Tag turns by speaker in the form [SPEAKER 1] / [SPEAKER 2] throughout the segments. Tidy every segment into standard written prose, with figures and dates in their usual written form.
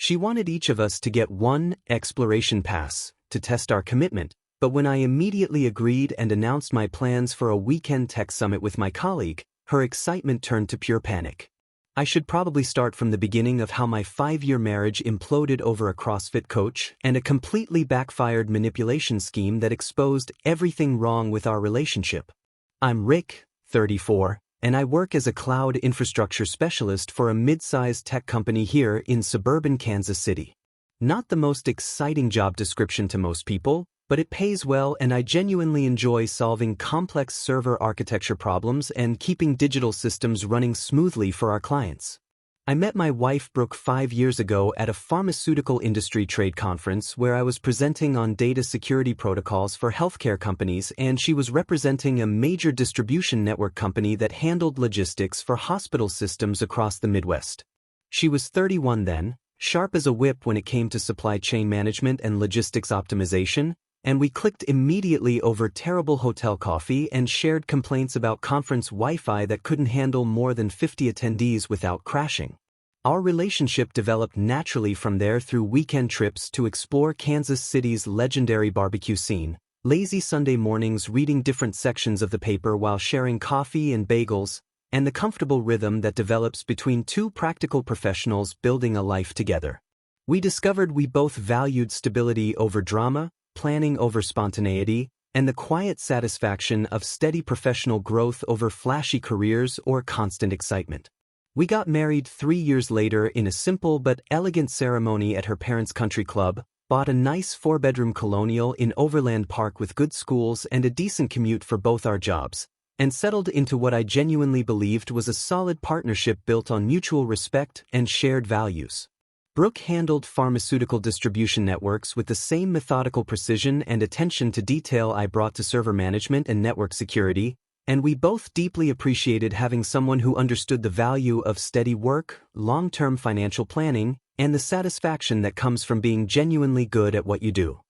[SPEAKER 1] She wanted each of us to get one exploration pass to test our commitment, but when I immediately agreed and announced my plans for a weekend tech summit with my colleague, her excitement turned to pure panic. I should probably start from the beginning of how my 5-year marriage imploded over a CrossFit coach and a completely backfired manipulation scheme that exposed everything wrong with our relationship. I'm Rick, 34, and I work as a cloud infrastructure specialist for a mid-sized tech company here in suburban Kansas City. Not the most exciting job description to most people, but it pays well, and I genuinely enjoy solving complex server architecture problems and keeping digital systems running smoothly for our clients. I met my wife Brooke 5 years ago at a pharmaceutical industry trade conference where I was presenting on data security protocols for healthcare companies, and she was representing a major distribution network company that handled logistics for hospital systems across the Midwest. She was 31 then, sharp as a whip when it came to supply chain management and logistics optimization, and we clicked immediately over terrible hotel coffee and shared complaints about conference Wi-Fi that couldn't handle more than 50 attendees without crashing. Our relationship developed naturally from there through weekend trips to explore Kansas City's legendary barbecue scene, lazy Sunday mornings reading different sections of the paper while sharing coffee and bagels, and the comfortable rhythm that develops between two practical professionals building a life together. We discovered we both valued stability over drama, planning over spontaneity, and the quiet satisfaction of steady professional growth over flashy careers or constant excitement. We got married 3 years later in a simple but elegant ceremony at her parents' country club, bought a nice 4-bedroom colonial in Overland Park with good schools and a decent commute for both our jobs, and settled into what I genuinely believed was a solid partnership built on mutual respect and shared values. Brooke handled pharmaceutical distribution networks with the same methodical precision and attention to detail I brought to server management and network security, and we both deeply appreciated having someone who understood the value of steady work, long-term financial planning, and the satisfaction that comes from being genuinely good at what you do.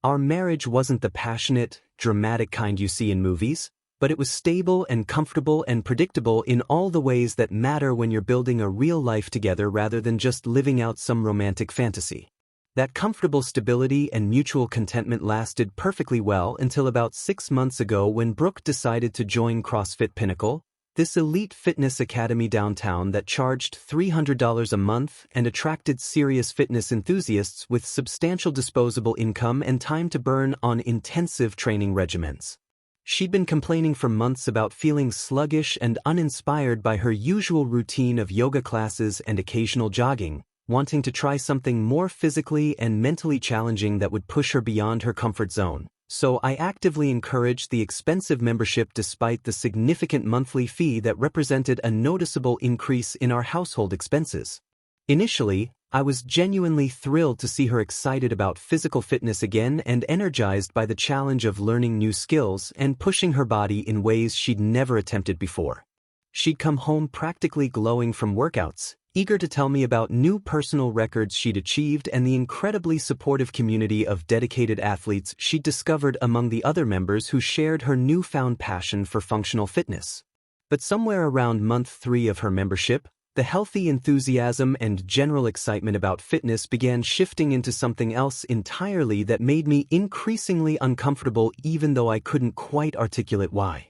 [SPEAKER 1] Our marriage wasn't the passionate, dramatic kind you see in movies, but it was stable and comfortable and predictable in all the ways that matter when you're building a real life together rather than just living out some romantic fantasy. That comfortable stability and mutual contentment lasted perfectly well until about 6 months ago when Brooke decided to join CrossFit Pinnacle, this elite fitness academy downtown that charged $300 a month and attracted serious fitness enthusiasts with substantial disposable income and time to burn on intensive training regimens. She'd been complaining for months about feeling sluggish and uninspired by her usual routine of yoga classes and occasional jogging, wanting to try something more physically and mentally challenging that would push her beyond her comfort zone. So I actively encouraged the expensive membership despite the significant monthly fee that represented a noticeable increase in our household expenses. Initially, I was genuinely thrilled to see her excited about physical fitness again and energized by the challenge of learning new skills and pushing her body in ways she'd never attempted before. She'd come home practically glowing from workouts, eager to tell me about new personal records she'd achieved and the incredibly supportive community of dedicated athletes she'd discovered among the other members who shared her newfound passion for functional fitness. But somewhere around month 3 of her membership, the healthy enthusiasm and general excitement about fitness began shifting into something else entirely that made me increasingly uncomfortable even though I couldn't quite articulate why.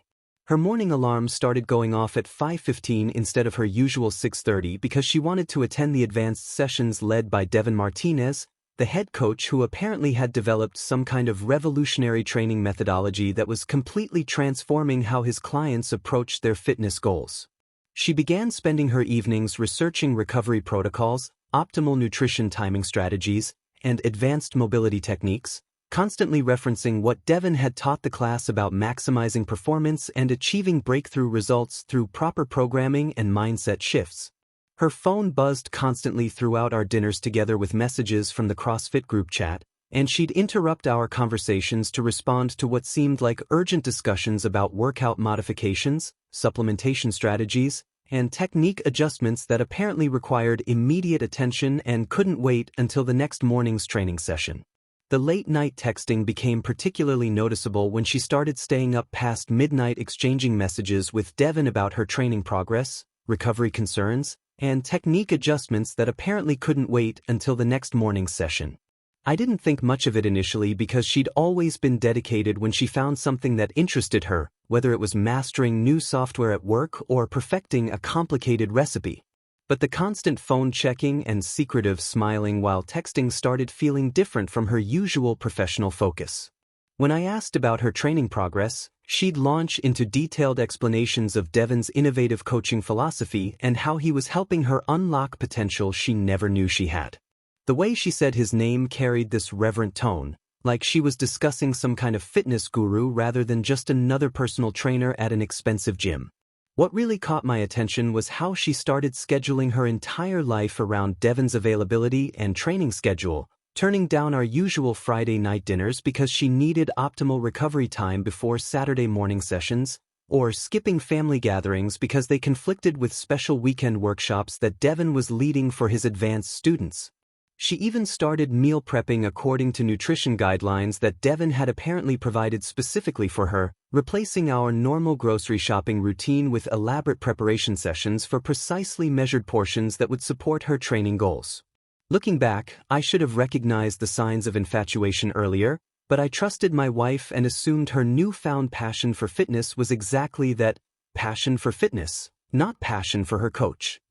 [SPEAKER 1] Her morning alarm started going off at 5:15 instead of her usual 6:30 because she wanted to attend the advanced sessions led by Devon, the head coach who apparently had developed some kind of revolutionary training methodology that was completely transforming how his clients approached their fitness goals. She began spending her evenings researching recovery protocols, optimal nutrition timing strategies, and advanced mobility techniques, constantly referencing what Devon had taught the class about maximizing performance and achieving breakthrough results through proper programming and mindset shifts. Her phone buzzed constantly throughout our dinners together with messages from the CrossFit group chat, and she'd interrupt our conversations to respond to what seemed like urgent discussions about workout modifications, supplementation strategies, and technique adjustments that apparently required immediate attention and couldn't wait until the next morning's training session. The late-night texting became particularly noticeable when she started staying up past midnight exchanging messages with Devon about her training progress, recovery concerns, and technique adjustments that apparently couldn't wait until the next morning's session. I didn't think much of it initially because she'd always been dedicated when she found something that interested her, whether it was mastering new software at work or perfecting a complicated recipe. But the constant phone checking and secretive smiling while texting started feeling different from her usual professional focus. When I asked about her training progress, she'd launch into detailed explanations of Devon's innovative coaching philosophy and how he was helping her unlock potential she never knew she had. The way she said his name carried this reverent tone, like she was discussing some kind of fitness guru rather than just another personal trainer at an expensive gym. What really caught my attention was how she started scheduling her entire life around Devon's availability and training schedule, turning down our usual Friday night dinners because she needed optimal recovery time before Saturday morning sessions, or skipping family gatherings because they conflicted with special weekend workshops that Devon was leading for his advanced students. She even started meal prepping according to nutrition guidelines that Devon had apparently provided specifically for her, replacing our normal grocery shopping routine with elaborate preparation sessions for precisely measured portions that would support her training goals. Looking back, I should have recognized the signs of infatuation earlier, but I trusted my wife and assumed her newfound passion for fitness was exactly that, passion for fitness, not passion for her coach.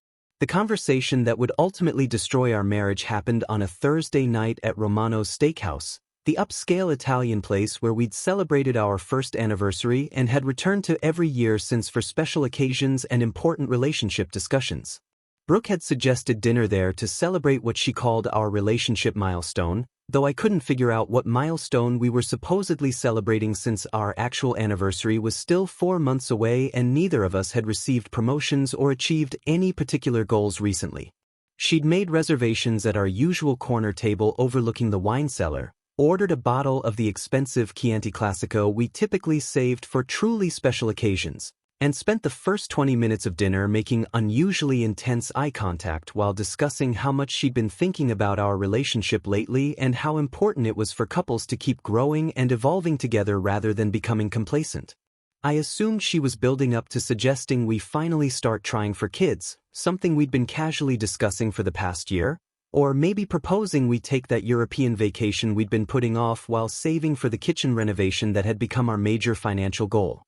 [SPEAKER 1] The conversation that would ultimately destroy our marriage happened on a Thursday night at Romano's Steakhouse, the upscale Italian place where we'd celebrated our first anniversary and had returned to every year since for special occasions and important relationship discussions. Brooke had suggested dinner there to celebrate what she called our relationship milestone, though I couldn't figure out what milestone we were supposedly celebrating since our actual anniversary was still 4 months away and neither of us had received promotions or achieved any particular goals recently. She'd made reservations at our usual corner table overlooking the wine cellar, ordered a bottle of the expensive Chianti Classico we typically saved for truly special occasions, and spent the first 20 minutes of dinner making unusually intense eye contact while discussing how much she'd been thinking about our relationship lately and how important it was for couples to keep growing and evolving together rather than becoming complacent. I assumed she was building up to suggesting we finally start trying for kids, something we'd been casually discussing for the past year, or maybe proposing we take that European vacation we'd been putting off while saving for the kitchen renovation that had become our major financial goal.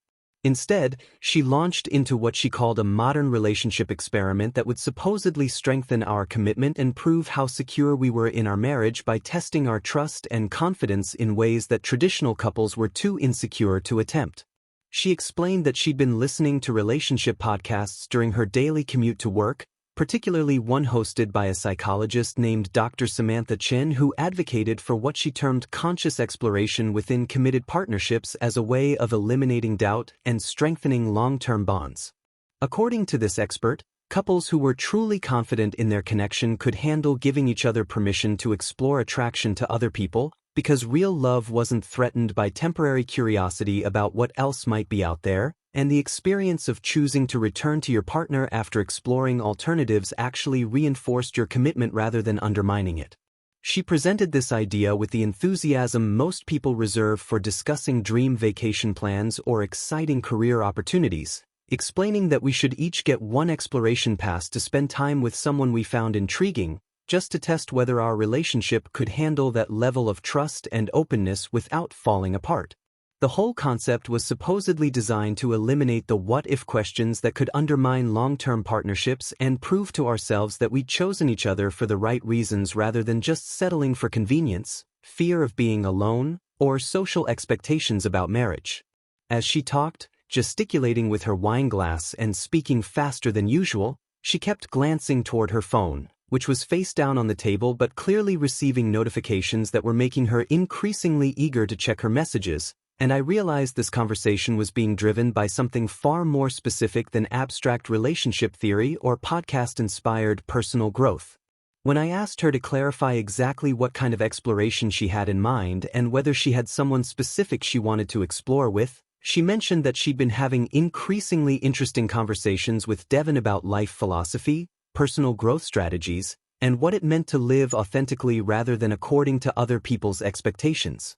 [SPEAKER 1] Instead, she launched into what she called a modern relationship experiment that would supposedly strengthen our commitment and prove how secure we were in our marriage by testing our trust and confidence in ways that traditional couples were too insecure to attempt. She explained that she'd been listening to relationship podcasts during her daily commute to work, particularly one hosted by a psychologist named Dr. Samantha Chin who advocated for what she termed conscious exploration within committed partnerships as a way of eliminating doubt and strengthening long-term bonds. According to this expert, couples who were truly confident in their connection could handle giving each other permission to explore attraction to other people because real love wasn't threatened by temporary curiosity about what else might be out there, and the experience of choosing to return to your partner after exploring alternatives actually reinforced your commitment rather than undermining it. She presented this idea with the enthusiasm most people reserve for discussing dream vacation plans or exciting career opportunities, explaining that we should each get one exploration pass to spend time with someone we found intriguing, just to test whether our relationship could handle that level of trust and openness without falling apart. The whole concept was supposedly designed to eliminate the what-if questions that could undermine long-term partnerships and prove to ourselves that we'd chosen each other for the right reasons rather than just settling for convenience, fear of being alone, or social expectations about marriage. As she talked, gesticulating with her wine glass and speaking faster than usual, she kept glancing toward her phone, which was face down on the table but clearly receiving notifications that were making her increasingly eager to check her messages, and I realized this conversation was being driven by something far more specific than abstract relationship theory or podcast-inspired personal growth. When I asked her to clarify exactly what kind of exploration she had in mind and whether she had someone specific she wanted to explore with, she mentioned that she'd been having increasingly interesting conversations with Devon about life philosophy, personal growth strategies, and what it meant to live authentically rather than according to other people's expectations.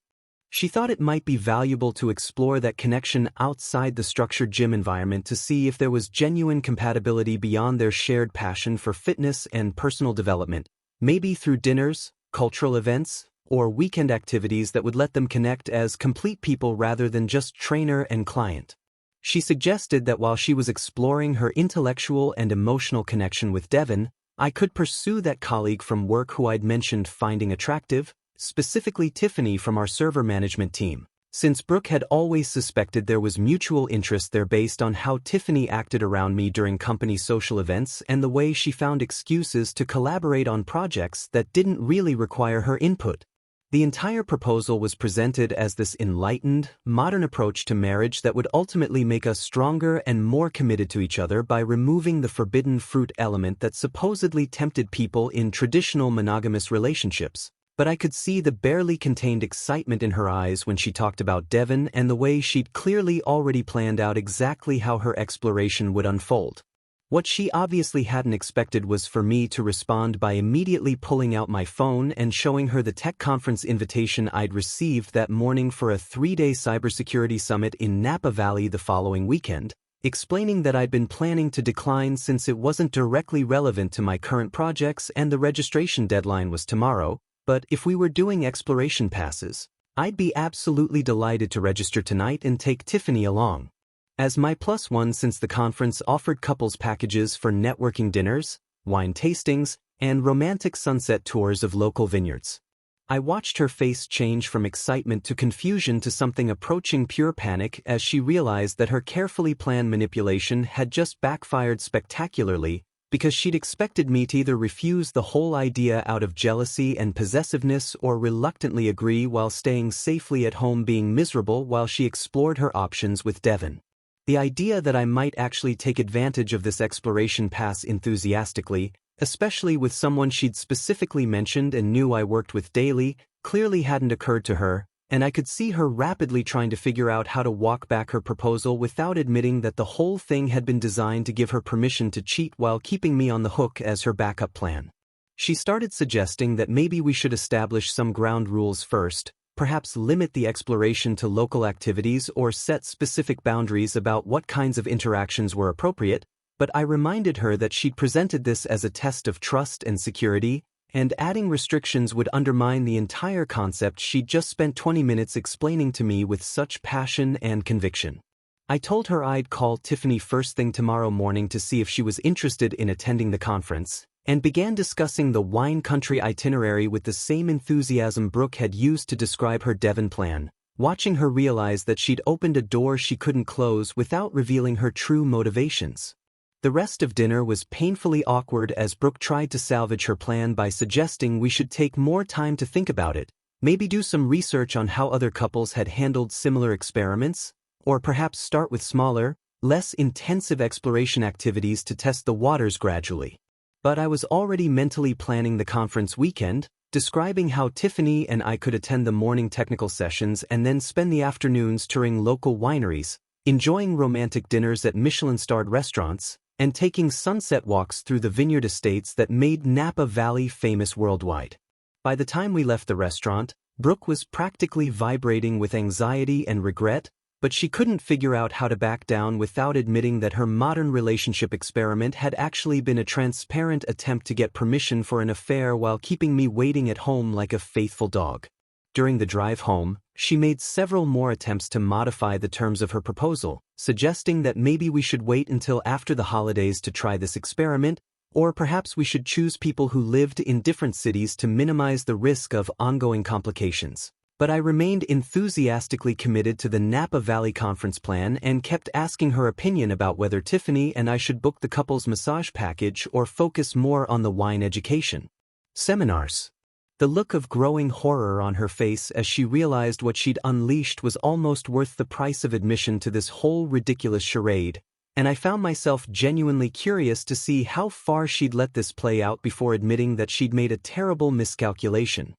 [SPEAKER 1] She thought it might be valuable to explore that connection outside the structured gym environment to see if there was genuine compatibility beyond their shared passion for fitness and personal development, maybe through dinners, cultural events, or weekend activities that would let them connect as complete people rather than just trainer and client. She suggested that while she was exploring her intellectual and emotional connection with Devon, I could pursue that colleague from work who I'd mentioned finding attractive, specifically Tiffany from our server management team, since Brooke had always suspected there was mutual interest there based on how Tiffany acted around me during company social events and the way she found excuses to collaborate on projects that didn't really require her input. The entire proposal was presented as this enlightened, modern approach to marriage that would ultimately make us stronger and more committed to each other by removing the forbidden fruit element that supposedly tempted people in traditional monogamous relationships. But I could see the barely contained excitement in her eyes when she talked about Devon and the way she'd clearly already planned out exactly how her exploration would unfold. What she obviously hadn't expected was for me to respond by immediately pulling out my phone and showing her the tech conference invitation I'd received that morning for a 3-day cybersecurity summit in Napa Valley the following weekend, explaining that I'd been planning to decline since it wasn't directly relevant to my current projects and the registration deadline was tomorrow, but if we were doing exploration passes, I'd be absolutely delighted to register tonight and take Tiffany along. As my +1 since the conference offered couples packages for networking dinners, wine tastings, and romantic sunset tours of local vineyards. I watched her face change from excitement to confusion to something approaching pure panic as she realized that her carefully planned manipulation had just backfired spectacularly because she'd expected me to either refuse the whole idea out of jealousy and possessiveness or reluctantly agree while staying safely at home being miserable while she explored her options with Devon. The idea that I might actually take advantage of this exploration pass enthusiastically, especially with someone she'd specifically mentioned and knew I worked with daily, clearly hadn't occurred to her, and I could see her rapidly trying to figure out how to walk back her proposal without admitting that the whole thing had been designed to give her permission to cheat while keeping me on the hook as her backup plan. She started suggesting that maybe we should establish some ground rules first, perhaps limit the exploration to local activities or set specific boundaries about what kinds of interactions were appropriate, but I reminded her that she'd presented this as a test of trust and security, and adding restrictions would undermine the entire concept she'd just spent 20 minutes explaining to me with such passion and conviction. I told her I'd call Tiffany first thing tomorrow morning to see if she was interested in attending the conference, and began discussing the wine country itinerary with the same enthusiasm Brooke had used to describe her Devon plan, watching her realize that she'd opened a door she couldn't close without revealing her true motivations. The rest of dinner was painfully awkward as Brooke tried to salvage her plan by suggesting we should take more time to think about it, maybe do some research on how other couples had handled similar experiments, or perhaps start with smaller, less intensive exploration activities to test the waters gradually. But I was already mentally planning the conference weekend, describing how Tiffany and I could attend the morning technical sessions and then spend the afternoons touring local wineries, enjoying romantic dinners at Michelin-starred restaurants, and taking sunset walks through the vineyard estates that made Napa Valley famous worldwide. By the time we left the restaurant, Brooke was practically vibrating with anxiety and regret, but she couldn't figure out how to back down without admitting that her modern relationship experiment had actually been a transparent attempt to get permission for an affair while keeping me waiting at home like a faithful dog. During the drive home, she made several more attempts to modify the terms of her proposal, suggesting that maybe we should wait until after the holidays to try this experiment, or perhaps we should choose people who lived in different cities to minimize the risk of ongoing complications. But I remained enthusiastically committed to the Napa Valley conference plan and kept asking her opinion about whether Tiffany and I should book the couple's massage package or focus more on the wine education seminars. The look of growing horror on her face as she realized what she'd unleashed was almost worth the price of admission to this whole ridiculous charade, and I found myself genuinely curious to see how far she'd let this play out before admitting that she'd made a terrible miscalculation.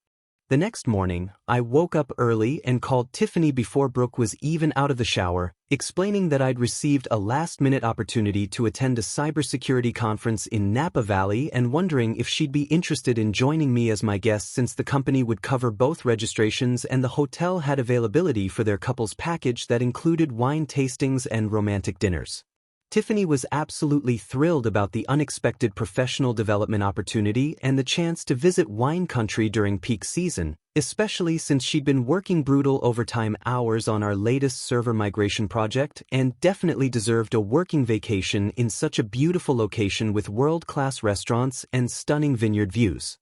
[SPEAKER 1] The next morning, I woke up early and called Tiffany before Brooke was even out of the shower, explaining that I'd received a last-minute opportunity to attend a cybersecurity conference in Napa Valley and wondering if she'd be interested in joining me as my guest since the company would cover both registrations and the hotel had availability for their couples package that included wine tastings and romantic dinners. Tiffany was absolutely thrilled about the unexpected professional development opportunity and the chance to visit wine country during peak season, especially since she'd been working brutal overtime hours on our latest server migration project and definitely deserved a working vacation in such a beautiful location with world-class restaurants and stunning vineyard views.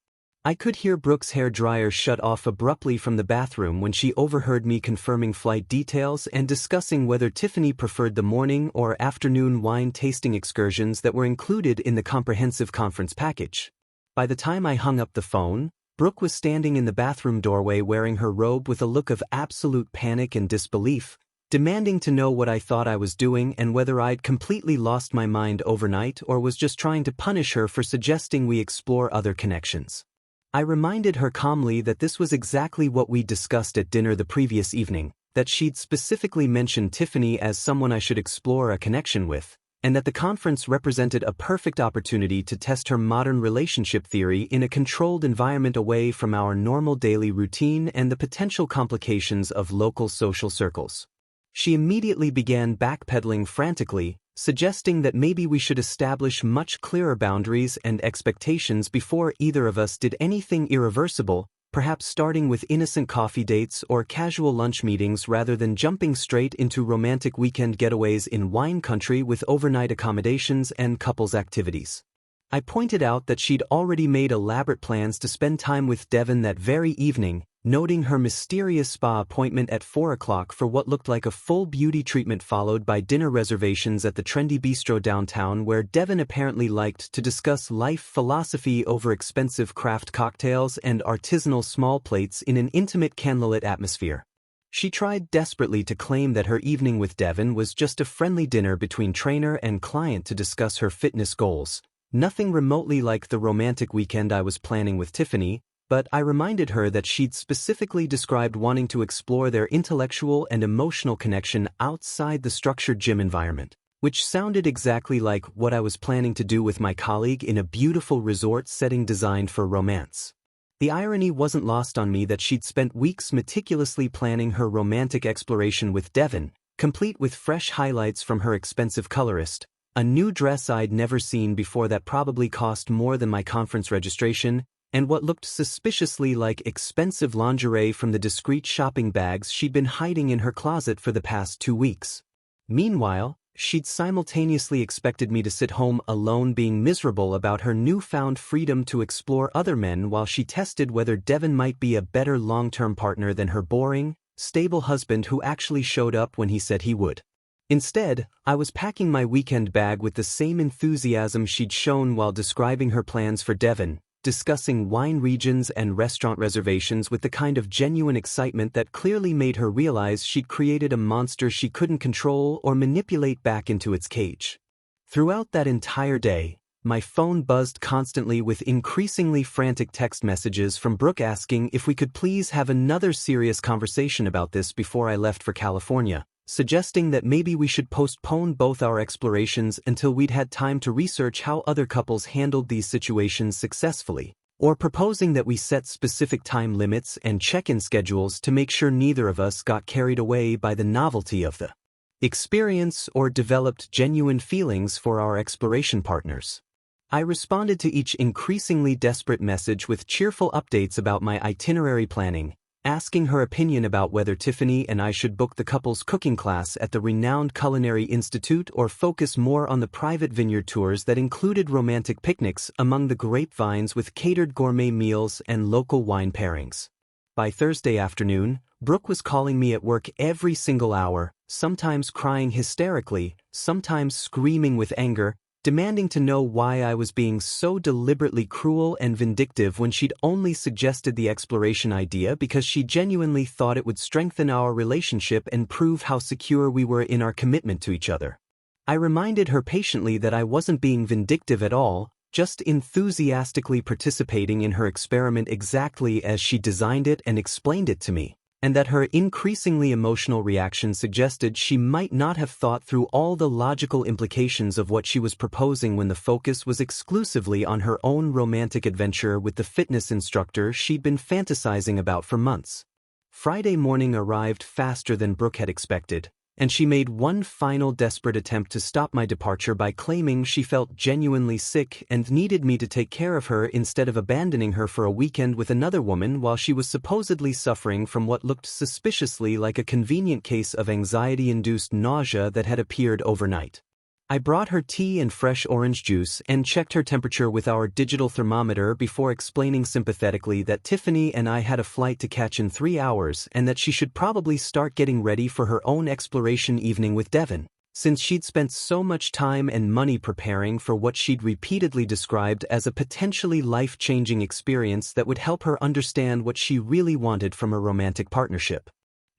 [SPEAKER 1] I could hear Brooke's hair dryer shut off abruptly from the bathroom when she overheard me confirming flight details and discussing whether Tiffany preferred the morning or afternoon wine tasting excursions that were included in the comprehensive conference package. By the time I hung up the phone, Brooke was standing in the bathroom doorway wearing her robe with a look of absolute panic and disbelief, demanding to know what I thought I was doing and whether I'd completely lost my mind overnight or was just trying to punish her for suggesting we explore other connections. I reminded her calmly that this was exactly what we discussed at dinner the previous evening, that she'd specifically mentioned Tiffany as someone I should explore a connection with, and that the conference represented a perfect opportunity to test her modern relationship theory in a controlled environment away from our normal daily routine and the potential complications of local social circles. She immediately began backpedaling frantically, suggesting that maybe we should establish much clearer boundaries and expectations before either of us did anything irreversible, perhaps starting with innocent coffee dates or casual lunch meetings rather than jumping straight into romantic weekend getaways in wine country with overnight accommodations and couples activities. I pointed out that she'd already made elaborate plans to spend time with Devon that very evening, noting her mysterious spa appointment at 4 o'clock for what looked like a full beauty treatment followed by dinner reservations at the trendy bistro downtown where Devon apparently liked to discuss life philosophy over expensive craft cocktails and artisanal small plates in an intimate candlelit atmosphere. She tried desperately to claim that her evening with Devon was just a friendly dinner between trainer and client to discuss her fitness goals, nothing remotely like the romantic weekend I was planning with Tiffany, but I reminded her that she'd specifically described wanting to explore their intellectual and emotional connection outside the structured gym environment, which sounded exactly like what I was planning to do with my colleague in a beautiful resort setting designed for romance. The irony wasn't lost on me that she'd spent weeks meticulously planning her romantic exploration with Devon, complete with fresh highlights from her expensive colorist, a new dress I'd never seen before that probably cost more than my conference registration, and what looked suspiciously like expensive lingerie from the discreet shopping bags she'd been hiding in her closet for the past 2 weeks. Meanwhile, she'd simultaneously expected me to sit home alone being miserable about her newfound freedom to explore other men while she tested whether Devon might be a better long-term partner than her boring, stable husband who actually showed up when he said he would. Instead, I was packing my weekend bag with the same enthusiasm she'd shown while describing her plans for Devon, discussing wine regions and restaurant reservations with the kind of genuine excitement that clearly made her realize she'd created a monster she couldn't control or manipulate back into its cage. Throughout that entire day, my phone buzzed constantly with increasingly frantic text messages from Brooke asking if we could please have another serious conversation about this before I left for California, suggesting that maybe we should postpone both our explorations until we'd had time to research how other couples handled these situations successfully, or proposing that we set specific time limits and check-in schedules to make sure neither of us got carried away by the novelty of the experience or developed genuine feelings for our exploration partners. I responded to each increasingly desperate message with cheerful updates about my itinerary planning, asking her opinion about whether Tiffany and I should book the couple's cooking class at the renowned Culinary Institute or focus more on the private vineyard tours that included romantic picnics among the grapevines with catered gourmet meals and local wine pairings. By Thursday afternoon, Brooke was calling me at work every single hour, sometimes crying hysterically, sometimes screaming with anger, demanding to know why I was being so deliberately cruel and vindictive when she'd only suggested the exploration idea because she genuinely thought it would strengthen our relationship and prove how secure we were in our commitment to each other. I reminded her patiently that I wasn't being vindictive at all, just enthusiastically participating in her experiment exactly as she designed it and explained it to me, and that her increasingly emotional reaction suggested she might not have thought through all the logical implications of what she was proposing when the focus was exclusively on her own romantic adventure with the fitness instructor she'd been fantasizing about for months. Friday morning arrived faster than Brooke had expected, and she made one final desperate attempt to stop my departure by claiming she felt genuinely sick and needed me to take care of her instead of abandoning her for a weekend with another woman while she was supposedly suffering from what looked suspiciously like a convenient case of anxiety-induced nausea that had appeared overnight. I brought her tea and fresh orange juice and checked her temperature with our digital thermometer before explaining sympathetically that Tiffany and I had a flight to catch in 3 hours and that she should probably start getting ready for her own exploration evening with Devon, since she'd spent so much time and money preparing for what she'd repeatedly described as a potentially life-changing experience that would help her understand what she really wanted from a romantic partnership.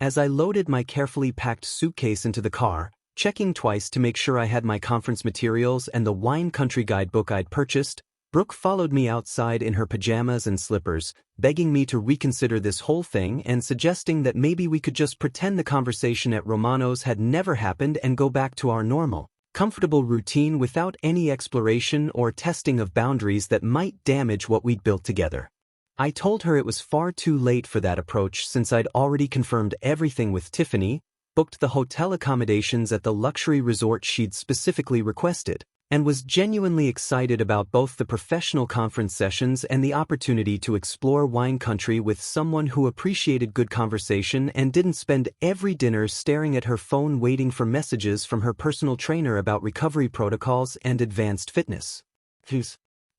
[SPEAKER 1] As I loaded my carefully packed suitcase into the car, checking twice to make sure I had my conference materials and the wine country guidebook I'd purchased, Brooke followed me outside in her pajamas and slippers, begging me to reconsider this whole thing and suggesting that maybe we could just pretend the conversation at Romano's had never happened and go back to our normal, comfortable routine without any exploration or testing of boundaries that might damage what we'd built together. I told her it was far too late for that approach since I'd already confirmed everything with Tiffany, booked the hotel accommodations at the luxury resort she'd specifically requested, and was genuinely excited about both the professional conference sessions and the opportunity to explore wine country with someone who appreciated good conversation and didn't spend every dinner staring at her phone waiting for messages from her personal trainer about recovery protocols and advanced fitness.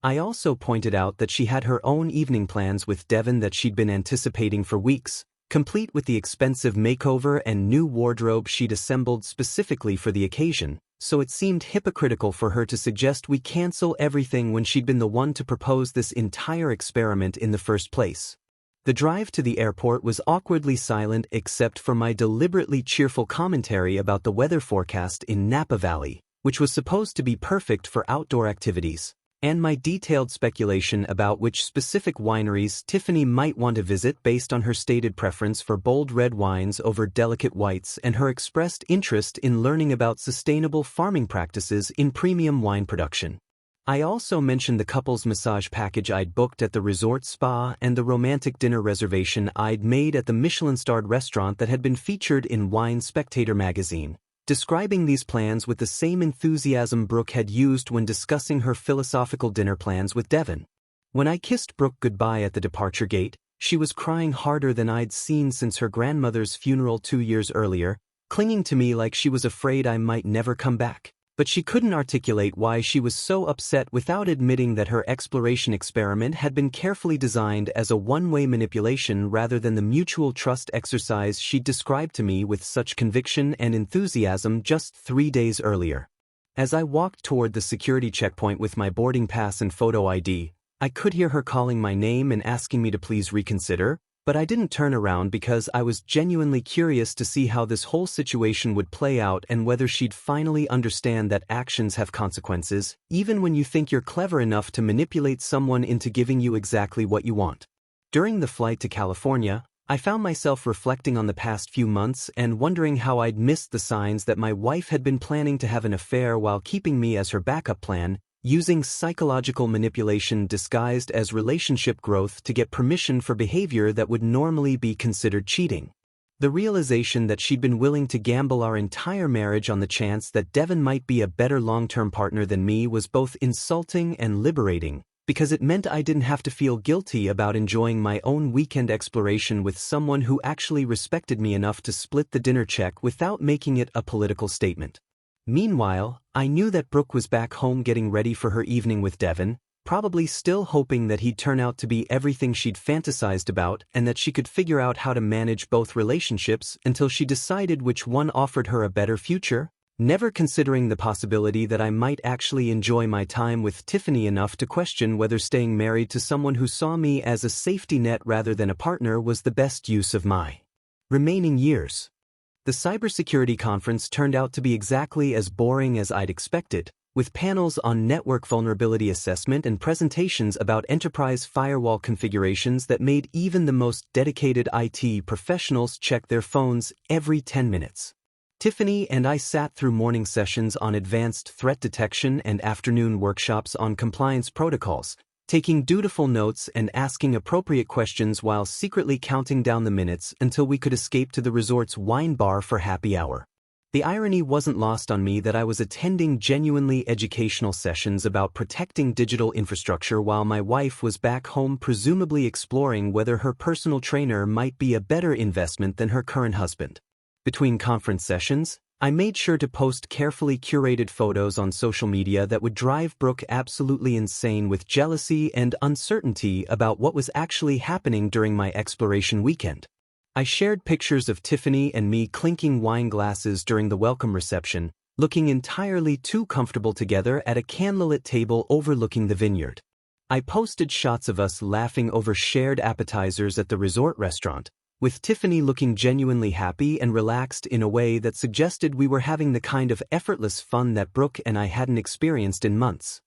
[SPEAKER 1] I also pointed out that she had her own evening plans with Devon that she'd been anticipating for weeks, complete with the expensive makeover and new wardrobe she'd assembled specifically for the occasion, so it seemed hypocritical for her to suggest we cancel everything when she'd been the one to propose this entire experiment in the first place. The drive to the airport was awkwardly silent except for my deliberately cheerful commentary about the weather forecast in Napa Valley, which was supposed to be perfect for outdoor activities, and my detailed speculation about which specific wineries Tiffany might want to visit based on her stated preference for bold red wines over delicate whites and her expressed interest in learning about sustainable farming practices in premium wine production. I also mentioned the couple's massage package I'd booked at the resort spa and the romantic dinner reservation I'd made at the Michelin-starred restaurant that had been featured in Wine Spectator magazine, describing these plans with the same enthusiasm Brooke had used when discussing her philosophical dinner plans with Devon. When I kissed Brooke goodbye at the departure gate, she was crying harder than I'd seen since her grandmother's funeral 2 years earlier, clinging to me like she was afraid I might never come back. But she couldn't articulate why she was so upset without admitting that her exploration experiment had been carefully designed as a one-way manipulation rather than the mutual trust exercise she'd described to me with such conviction and enthusiasm just 3 days earlier. As I walked toward the security checkpoint with my boarding pass and photo ID, I could hear her calling my name and asking me to please reconsider, but I didn't turn around because I was genuinely curious to see how this whole situation would play out and whether she'd finally understand that actions have consequences, even when you think you're clever enough to manipulate someone into giving you exactly what you want. During the flight to California, I found myself reflecting on the past few months and wondering how I'd missed the signs that my wife had been planning to have an affair while keeping me as her backup plan, using psychological manipulation disguised as relationship growth to get permission for behavior that would normally be considered cheating. The realization that she'd been willing to gamble our entire marriage on the chance that Devon might be a better long-term partner than me was both insulting and liberating, because it meant I didn't have to feel guilty about enjoying my own weekend exploration with someone who actually respected me enough to split the dinner check without making it a political statement. Meanwhile, I knew that Brooke was back home getting ready for her evening with Devon, probably still hoping that he'd turn out to be everything she'd fantasized about and that she could figure out how to manage both relationships until she decided which one offered her a better future, never considering the possibility that I might actually enjoy my time with Tiffany enough to question whether staying married to someone who saw me as a safety net rather than a partner was the best use of my remaining years. The cybersecurity conference turned out to be exactly as boring as I'd expected, with panels on network vulnerability assessment and presentations about enterprise firewall configurations that made even the most dedicated IT professionals check their phones every 10 minutes. Tiffany and I sat through morning sessions on advanced threat detection and afternoon workshops on compliance protocols, taking dutiful notes and asking appropriate questions while secretly counting down the minutes until we could escape to the resort's wine bar for happy hour. The irony wasn't lost on me that I was attending genuinely educational sessions about protecting digital infrastructure while my wife was back home presumably exploring whether her personal trainer might be a better investment than her current husband. Between conference sessions, I made sure to post carefully curated photos on social media that would drive Brooke absolutely insane with jealousy and uncertainty about what was actually happening during my exploration weekend. I shared pictures of Tiffany and me clinking wine glasses during the welcome reception, looking entirely too comfortable together at a candlelit table overlooking the vineyard. I posted shots of us laughing over shared appetizers at the resort restaurant, with Tiffany looking genuinely happy and relaxed in a way that suggested we were having the kind of effortless fun that Brooke and I hadn't experienced in months.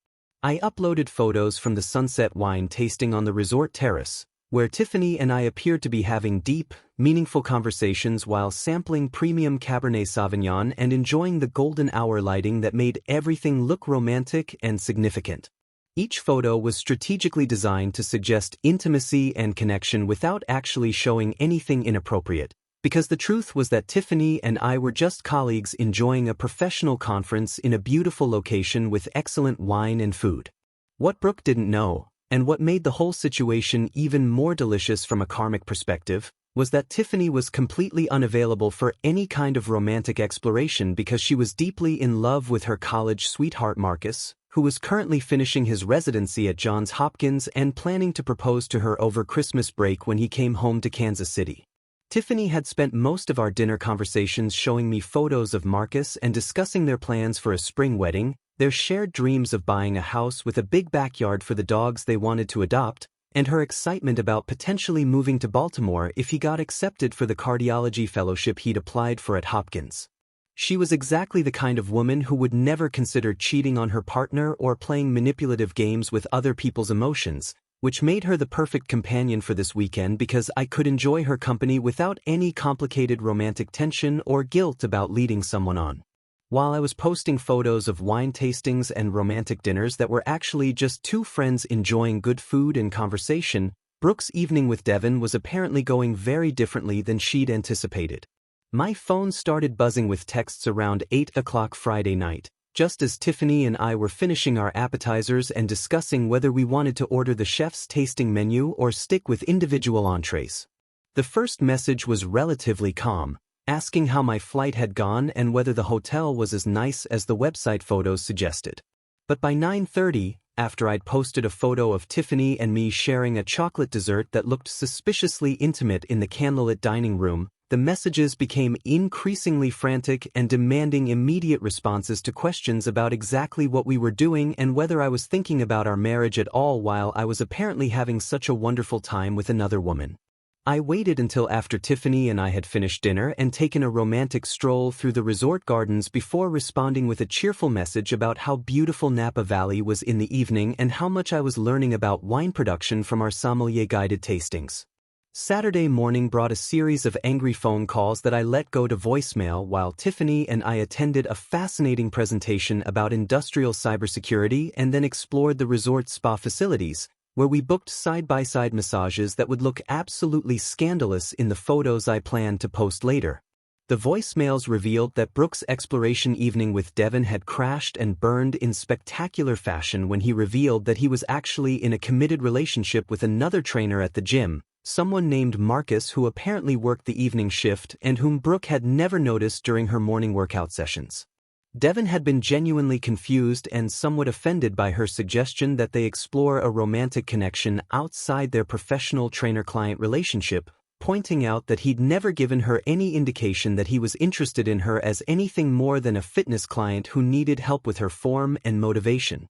[SPEAKER 1] I uploaded photos from the sunset wine tasting on the resort terrace, where Tiffany and I appeared to be having deep, meaningful conversations while sampling premium Cabernet Sauvignon and enjoying the golden hour lighting that made everything look romantic and significant. Each photo was strategically designed to suggest intimacy and connection without actually showing anything inappropriate, because the truth was that Tiffany and I were just colleagues enjoying a professional conference in a beautiful location with excellent wine and food. What Brooke didn't know, and what made the whole situation even more delicious from a karmic perspective, was that Tiffany was completely unavailable for any kind of romantic exploration because she was deeply in love with her college sweetheart Marcus, who was currently finishing his residency at Johns Hopkins and planning to propose to her over Christmas break when he came home to Kansas City. Tiffany had spent most of our dinner conversations showing me photos of Marcus and discussing their plans for a spring wedding, their shared dreams of buying a house with a big backyard for the dogs they wanted to adopt, and her excitement about potentially moving to Baltimore if he got accepted for the cardiology fellowship he'd applied for at Hopkins. She was exactly the kind of woman who would never consider cheating on her partner or playing manipulative games with other people's emotions, which made her the perfect companion for this weekend because I could enjoy her company without any complicated romantic tension or guilt about leading someone on. While I was posting photos of wine tastings and romantic dinners that were actually just two friends enjoying good food and conversation, Brooke's evening with Devon was apparently going very differently than she'd anticipated. My phone started buzzing with texts around 8 o'clock Friday night, just as Tiffany and I were finishing our appetizers and discussing whether we wanted to order the chef's tasting menu or stick with individual entrees. The first message was relatively calm, asking how my flight had gone and whether the hotel was as nice as the website photos suggested. But by 9:30, after I'd posted a photo of Tiffany and me sharing a chocolate dessert that looked suspiciously intimate in the candlelit dining room, the messages became increasingly frantic and demanding immediate responses to questions about exactly what we were doing and whether I was thinking about our marriage at all while I was apparently having such a wonderful time with another woman. I waited until after Tiffany and I had finished dinner and taken a romantic stroll through the resort gardens before responding with a cheerful message about how beautiful Napa Valley was in the evening and how much I was learning about wine production from our sommelier-guided tastings. Saturday morning brought a series of angry phone calls that I let go to voicemail while Tiffany and I attended a fascinating presentation about industrial cybersecurity and then explored the resort spa facilities, where we booked side-by-side massages that would look absolutely scandalous in the photos I planned to post later. The voicemails revealed that Brooke's exploration evening with Devon had crashed and burned in spectacular fashion when he revealed that he was actually in a committed relationship with another trainer at the gym, someone named Marcus who apparently worked the evening shift and whom Brooke had never noticed during her morning workout sessions. Devon had been genuinely confused and somewhat offended by her suggestion that they explore a romantic connection outside their professional trainer-client relationship, pointing out that he'd never given her any indication that he was interested in her as anything more than a fitness client who needed help with her form and motivation.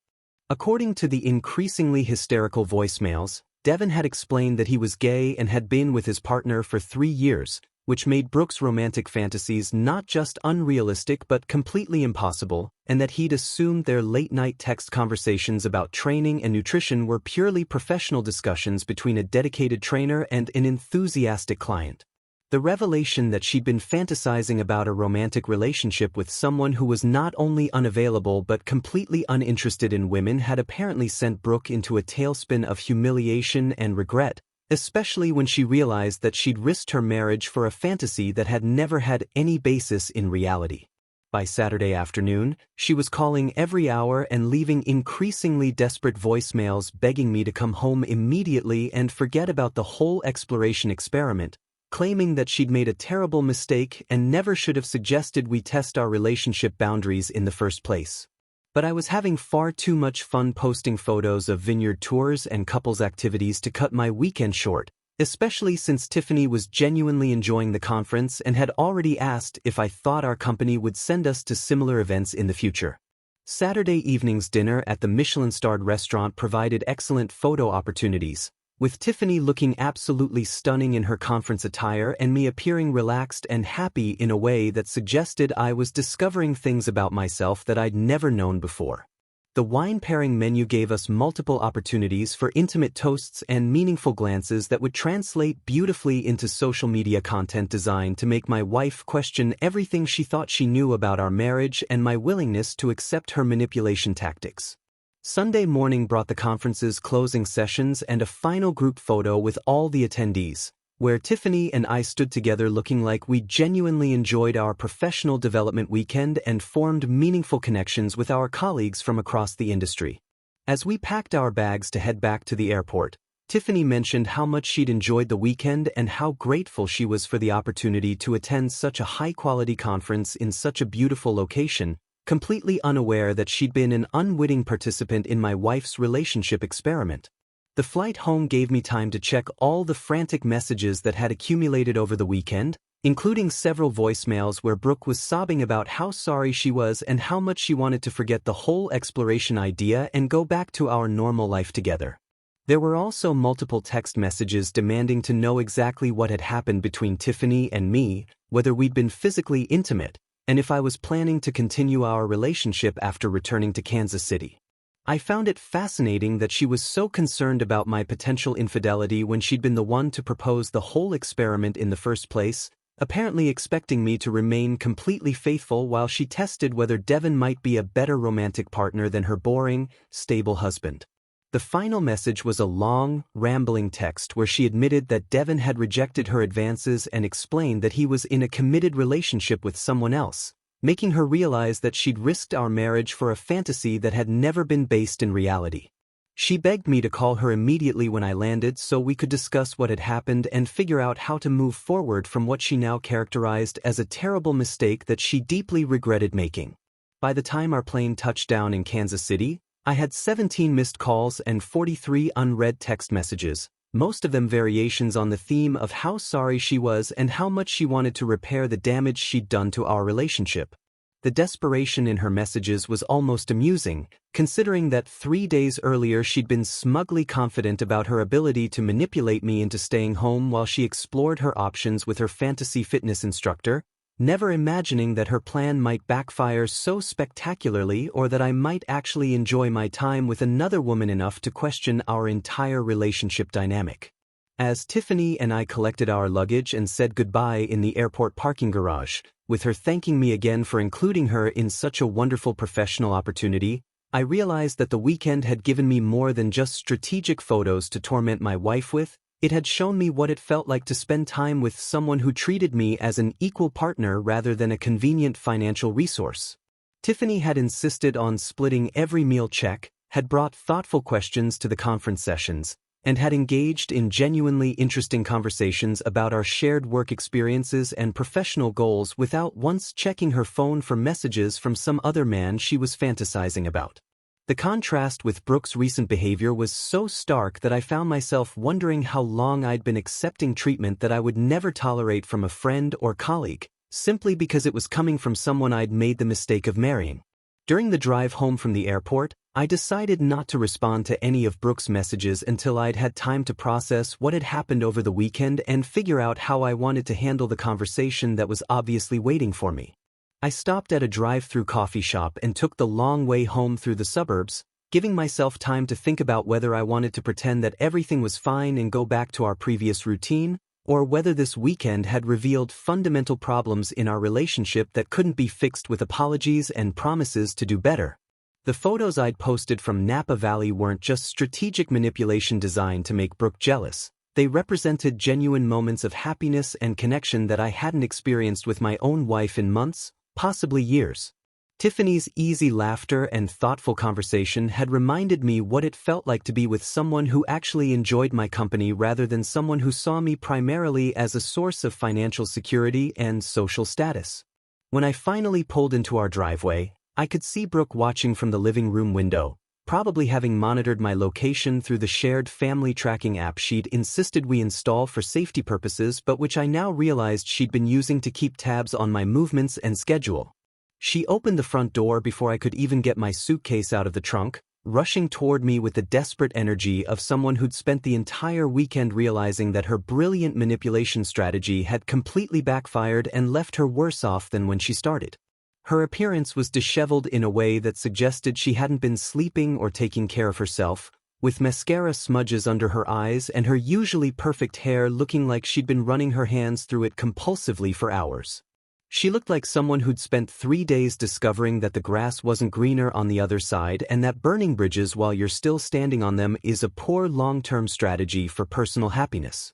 [SPEAKER 1] According to the increasingly hysterical voicemails, Devon had explained that he was gay and had been with his partner for 3 years, which made Brooke's romantic fantasies not just unrealistic but completely impossible, and that he'd assumed their late-night text conversations about training and nutrition were purely professional discussions between a dedicated trainer and an enthusiastic client. The revelation that she'd been fantasizing about a romantic relationship with someone who was not only unavailable but completely uninterested in women had apparently sent Brooke into a tailspin of humiliation and regret, especially when she realized that she'd risked her marriage for a fantasy that had never had any basis in reality. By Saturday afternoon, she was calling every hour and leaving increasingly desperate voicemails begging me to come home immediately and forget about the whole exploration experiment, claiming that she'd made a terrible mistake and never should have suggested we test our relationship boundaries in the first place. But I was having far too much fun posting photos of vineyard tours and couples activities to cut my weekend short, especially since Tiffany was genuinely enjoying the conference and had already asked if I thought our company would send us to similar events in the future. Saturday evening's dinner at the Michelin-starred restaurant provided excellent photo opportunities, with Tiffany looking absolutely stunning in her conference attire and me appearing relaxed and happy in a way that suggested I was discovering things about myself that I'd never known before. The wine pairing menu gave us multiple opportunities for intimate toasts and meaningful glances that would translate beautifully into social media content designed to make my wife question everything she thought she knew about our marriage and my willingness to accept her manipulation tactics. Sunday morning brought the conference's closing sessions and a final group photo with all the attendees, where Tiffany and I stood together looking like we genuinely enjoyed our professional development weekend and formed meaningful connections with our colleagues from across the industry. As we packed our bags to head back to the airport, Tiffany mentioned how much she'd enjoyed the weekend and how grateful she was for the opportunity to attend such a high-quality conference in such a beautiful location, completely unaware that she'd been an unwitting participant in my wife's relationship experiment. The flight home gave me time to check all the frantic messages that had accumulated over the weekend, including several voicemails where Brooke was sobbing about how sorry she was and how much she wanted to forget the whole exploration idea and go back to our normal life together. There were also multiple text messages demanding to know exactly what had happened between Tiffany and me, whether we'd been physically intimate, and if I was planning to continue our relationship after returning to Kansas City. I found it fascinating that she was so concerned about my potential infidelity when she'd been the one to propose the whole experiment in the first place, apparently expecting me to remain completely faithful while she tested whether Devon might be a better romantic partner than her boring, stable husband. The final message was a long, rambling text where she admitted that Devon had rejected her advances and explained that he was in a committed relationship with someone else, making her realize that she'd risked our marriage for a fantasy that had never been based in reality. She begged me to call her immediately when I landed so we could discuss what had happened and figure out how to move forward from what she now characterized as a terrible mistake that she deeply regretted making. By the time our plane touched down in Kansas City, I had 17 missed calls and 43 unread text messages, most of them variations on the theme of how sorry she was and how much she wanted to repair the damage she'd done to our relationship. The desperation in her messages was almost amusing, considering that 3 days earlier she'd been smugly confident about her ability to manipulate me into staying home while she explored her options with her fantasy fitness instructor, never imagining that her plan might backfire so spectacularly or that I might actually enjoy my time with another woman enough to question our entire relationship dynamic. As Tiffany and I collected our luggage and said goodbye in the airport parking garage, with her thanking me again for including her in such a wonderful professional opportunity, I realized that the weekend had given me more than just strategic photos to torment my wife with. It had shown me what it felt like to spend time with someone who treated me as an equal partner rather than a convenient financial resource. Tiffany had insisted on splitting every meal check, had brought thoughtful questions to the conference sessions, and had engaged in genuinely interesting conversations about our shared work experiences and professional goals without once checking her phone for messages from some other man she was fantasizing about. The contrast with Brooke's recent behavior was so stark that I found myself wondering how long I'd been accepting treatment that I would never tolerate from a friend or colleague, simply because it was coming from someone I'd made the mistake of marrying. During the drive home from the airport, I decided not to respond to any of Brooke's messages until I'd had time to process what had happened over the weekend and figure out how I wanted to handle the conversation that was obviously waiting for me. I stopped at a drive-through coffee shop and took the long way home through the suburbs, giving myself time to think about whether I wanted to pretend that everything was fine and go back to our previous routine, or whether this weekend had revealed fundamental problems in our relationship that couldn't be fixed with apologies and promises to do better. The photos I'd posted from Napa Valley weren't just strategic manipulation designed to make Brooke jealous. They represented genuine moments of happiness and connection that I hadn't experienced with my own wife in months, possibly years. Tiffany's easy laughter and thoughtful conversation had reminded me what it felt like to be with someone who actually enjoyed my company rather than someone who saw me primarily as a source of financial security and social status. When I finally pulled into our driveway, I could see Brooke watching from the living room window, probably having monitored my location through the shared family tracking app she'd insisted we install for safety purposes but which I now realized she'd been using to keep tabs on my movements and schedule. She opened the front door before I could even get my suitcase out of the trunk, rushing toward me with the desperate energy of someone who'd spent the entire weekend realizing that her brilliant manipulation strategy had completely backfired and left her worse off than when she started. Her appearance was disheveled in a way that suggested she hadn't been sleeping or taking care of herself, with mascara smudges under her eyes and her usually perfect hair looking like she'd been running her hands through it compulsively for hours. She looked like someone who'd spent 3 days discovering that the grass wasn't greener on the other side and that burning bridges while you're still standing on them is a poor long-term strategy for personal happiness.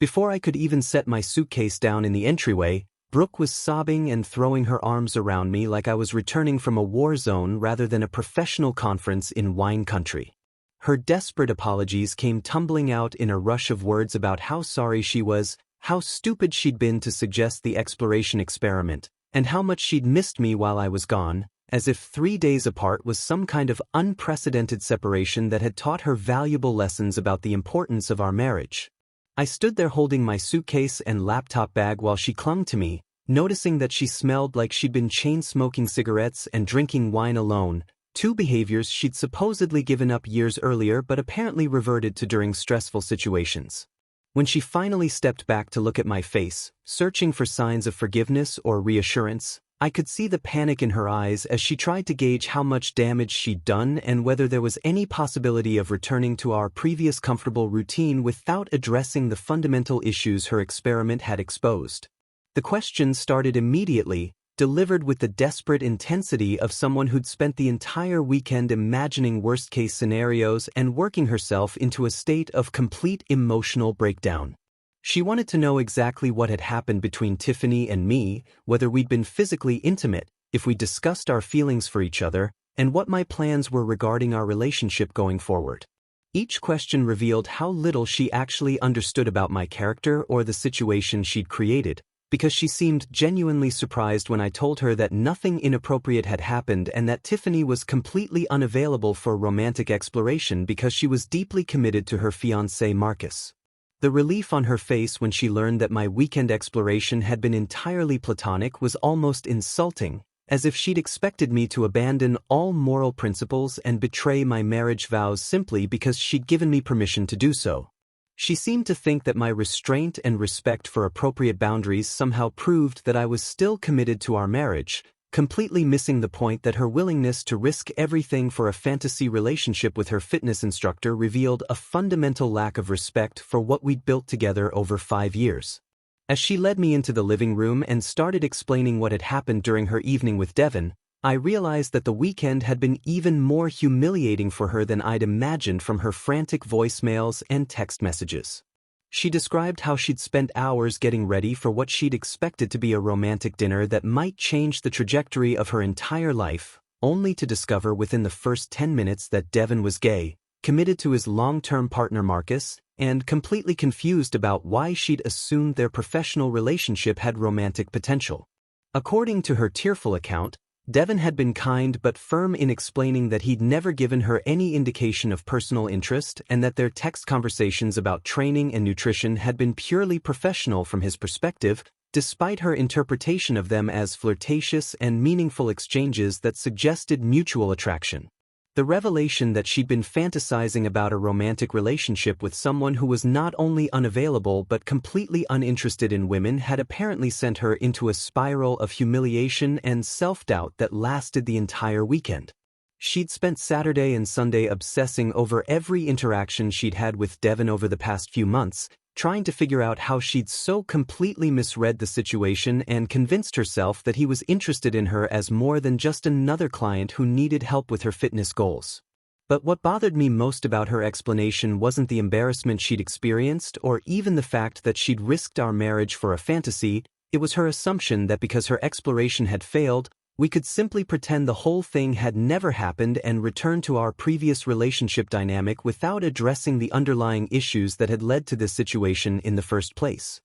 [SPEAKER 1] Before I could even set my suitcase down in the entryway, Brooke was sobbing and throwing her arms around me like I was returning from a war zone rather than a professional conference in wine country. Her desperate apologies came tumbling out in a rush of words about how sorry she was, how stupid she'd been to suggest the exploration experiment, and how much she'd missed me while I was gone, as if 3 days apart was some kind of unprecedented separation that had taught her valuable lessons about the importance of our marriage. I stood there holding my suitcase and laptop bag while she clung to me, noticing that she smelled like she'd been chain-smoking cigarettes and drinking wine alone, two behaviors she'd supposedly given up years earlier but apparently reverted to during stressful situations. When she finally stepped back to look at my face, searching for signs of forgiveness or reassurance, I could see the panic in her eyes as she tried to gauge how much damage she'd done and whether there was any possibility of returning to our previous comfortable routine without addressing the fundamental issues her experiment had exposed. The question started immediately, delivered with the desperate intensity of someone who'd spent the entire weekend imagining worst-case scenarios and working herself into a state of complete emotional breakdown. She wanted to know exactly what had happened between Tiffany and me, whether we'd been physically intimate, if we discussed our feelings for each other, and what my plans were regarding our relationship going forward. Each question revealed how little she actually understood about my character or the situation she'd created, because she seemed genuinely surprised when I told her that nothing inappropriate had happened and that Tiffany was completely unavailable for romantic exploration because she was deeply committed to her fiancé Marcus. The relief on her face when she learned that my weekend exploration had been entirely platonic was almost insulting, as if she'd expected me to abandon all moral principles and betray my marriage vows simply because she'd given me permission to do so. She seemed to think that my restraint and respect for appropriate boundaries somehow proved that I was still committed to our marriage, completely missing the point that her willingness to risk everything for a fantasy relationship with her fitness instructor revealed a fundamental lack of respect for what we'd built together over 5 years. As she led me into the living room and started explaining what had happened during her evening with Devon, I realized that the weekend had been even more humiliating for her than I'd imagined from her frantic voicemails and text messages. She described how she'd spent hours getting ready for what she'd expected to be a romantic dinner that might change the trajectory of her entire life, only to discover within the first 10 minutes that Devon was gay, committed to his long-term partner Marcus, and completely confused about why she'd assumed their professional relationship had romantic potential. According to her tearful account, Devon had been kind but firm in explaining that he'd never given her any indication of personal interest and that their text conversations about training and nutrition had been purely professional from his perspective, despite her interpretation of them as flirtatious and meaningful exchanges that suggested mutual attraction. The revelation that she'd been fantasizing about a romantic relationship with someone who was not only unavailable but completely uninterested in women had apparently sent her into a spiral of humiliation and self-doubt that lasted the entire weekend. She'd spent Saturday and Sunday obsessing over every interaction she'd had with Devon over the past few months, trying to figure out how she'd so completely misread the situation and convinced herself that he was interested in her as more than just another client who needed help with her fitness goals. But what bothered me most about her explanation wasn't the embarrassment she'd experienced or even the fact that she'd risked our marriage for a fantasy. It was her assumption that because her exploration had failed, we could simply pretend the whole thing had never happened and return to our previous relationship dynamic without addressing the underlying issues that had led to this situation in the first place.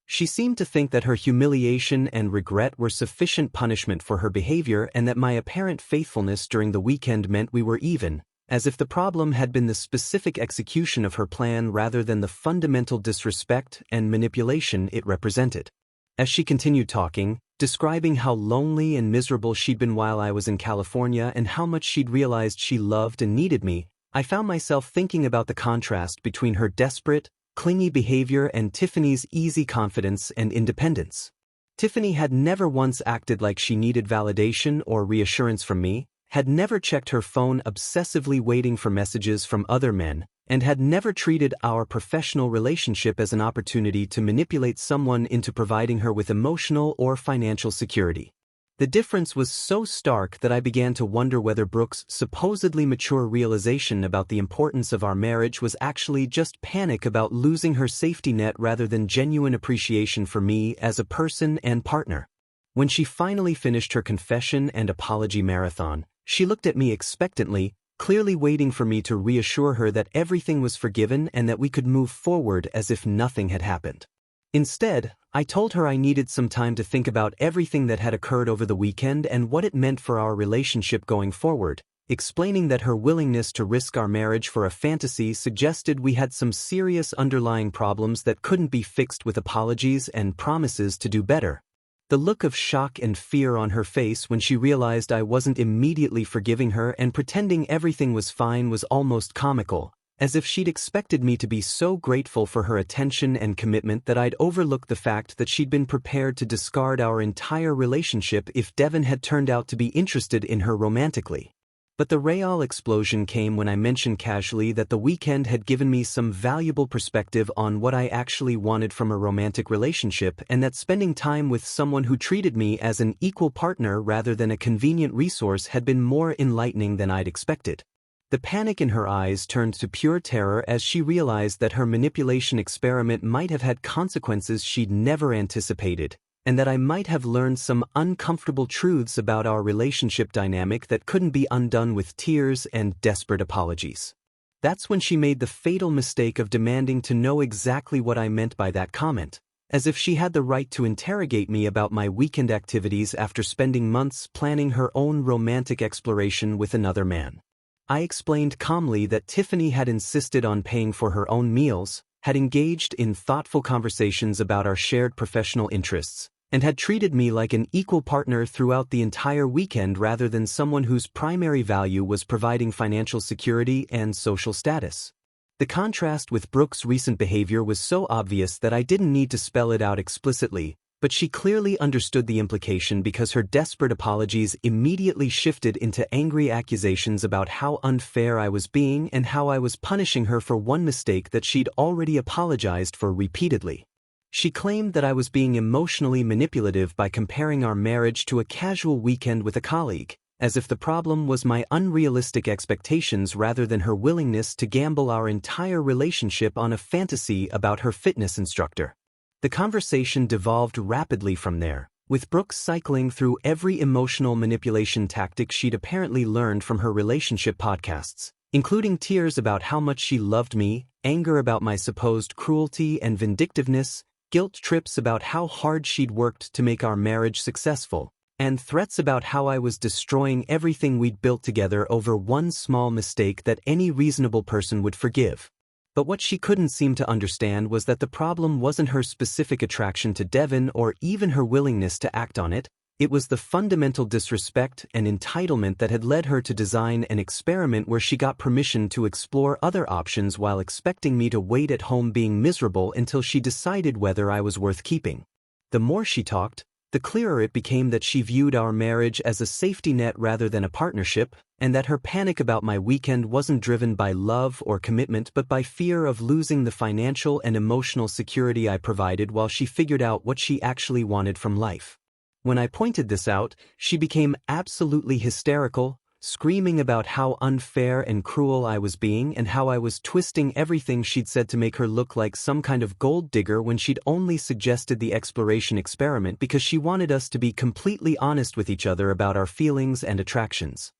[SPEAKER 1] She seemed to think that her humiliation and regret were sufficient punishment for her behavior and that my apparent faithfulness during the weekend meant we were even, as if the problem had been the specific execution of her plan rather than the fundamental disrespect and manipulation it represented. As she continued talking, describing how lonely and miserable she'd been while I was in California and how much she'd realized she loved and needed me, I found myself thinking about the contrast between her desperate, clingy behavior and Tiffany's easy confidence and independence. Tiffany had never once acted like she needed validation or reassurance from me, had never checked her phone obsessively waiting for messages from other men, and had never treated our professional relationship as an opportunity to manipulate someone into providing her with emotional or financial security. The difference was so stark that I began to wonder whether Brooke's supposedly mature realization about the importance of our marriage was actually just panic about losing her safety net rather than genuine appreciation for me as a person and partner. When she finally finished her confession and apology marathon, she looked at me expectantly, clearly waiting for me to reassure her that everything was forgiven and that we could move forward as if nothing had happened. Instead, I told her I needed some time to think about everything that had occurred over the weekend and what it meant for our relationship going forward, explaining that her willingness to risk our marriage for a fantasy suggested we had some serious underlying problems that couldn't be fixed with apologies and promises to do better. The look of shock and fear on her face when she realized I wasn't immediately forgiving her and pretending everything was fine was almost comical, as if she'd expected me to be so grateful for her attention and commitment that I'd overlook the fact that she'd been prepared to discard our entire relationship if Devon had turned out to be interested in her romantically. But the real explosion came when I mentioned casually that the weekend had given me some valuable perspective on what I actually wanted from a romantic relationship and that spending time with someone who treated me as an equal partner rather than a convenient resource had been more enlightening than I'd expected. The panic in her eyes turned to pure terror as she realized that her manipulation experiment might have had consequences she'd never anticipated, and that I might have learned some uncomfortable truths about our relationship dynamic that couldn't be undone with tears and desperate apologies. That's when she made the fatal mistake of demanding to know exactly what I meant by that comment, as if she had the right to interrogate me about my weekend activities after spending months planning her own romantic exploration with another man. I explained calmly that Tiffany had insisted on paying for her own meals, had engaged in thoughtful conversations about our shared professional interests, and had treated me like an equal partner throughout the entire weekend rather than someone whose primary value was providing financial security and social status. The contrast with Brooke's recent behavior was so obvious that I didn't need to spell it out explicitly, but she clearly understood the implication because her desperate apologies immediately shifted into angry accusations about how unfair I was being and how I was punishing her for one mistake that she'd already apologized for repeatedly. She claimed that I was being emotionally manipulative by comparing our marriage to a casual weekend with a colleague, as if the problem was my unrealistic expectations rather than her willingness to gamble our entire relationship on a fantasy about her fitness instructor. The conversation devolved rapidly from there, with Brooke cycling through every emotional manipulation tactic she'd apparently learned from her relationship podcasts, including tears about how much she loved me, anger about my supposed cruelty and vindictiveness, guilt trips about how hard she'd worked to make our marriage successful, and threats about how I was destroying everything we'd built together over one small mistake that any reasonable person would forgive. But what she couldn't seem to understand was that the problem wasn't her specific attraction to Devon or even her willingness to act on it. It was the fundamental disrespect and entitlement that had led her to design an experiment where she got permission to explore other options while expecting me to wait at home being miserable until she decided whether I was worth keeping. The more she talked, the clearer it became that she viewed our marriage as a safety net rather than a partnership, and that her panic about my weekend wasn't driven by love or commitment but by fear of losing the financial and emotional security I provided while she figured out what she actually wanted from life. When I pointed this out, she became absolutely hysterical, screaming about how unfair and cruel I was being and how I was twisting everything she'd said to make her look like some kind of gold digger when she'd only suggested the exploration experiment because she wanted us to be completely honest with each other about our feelings and attractions.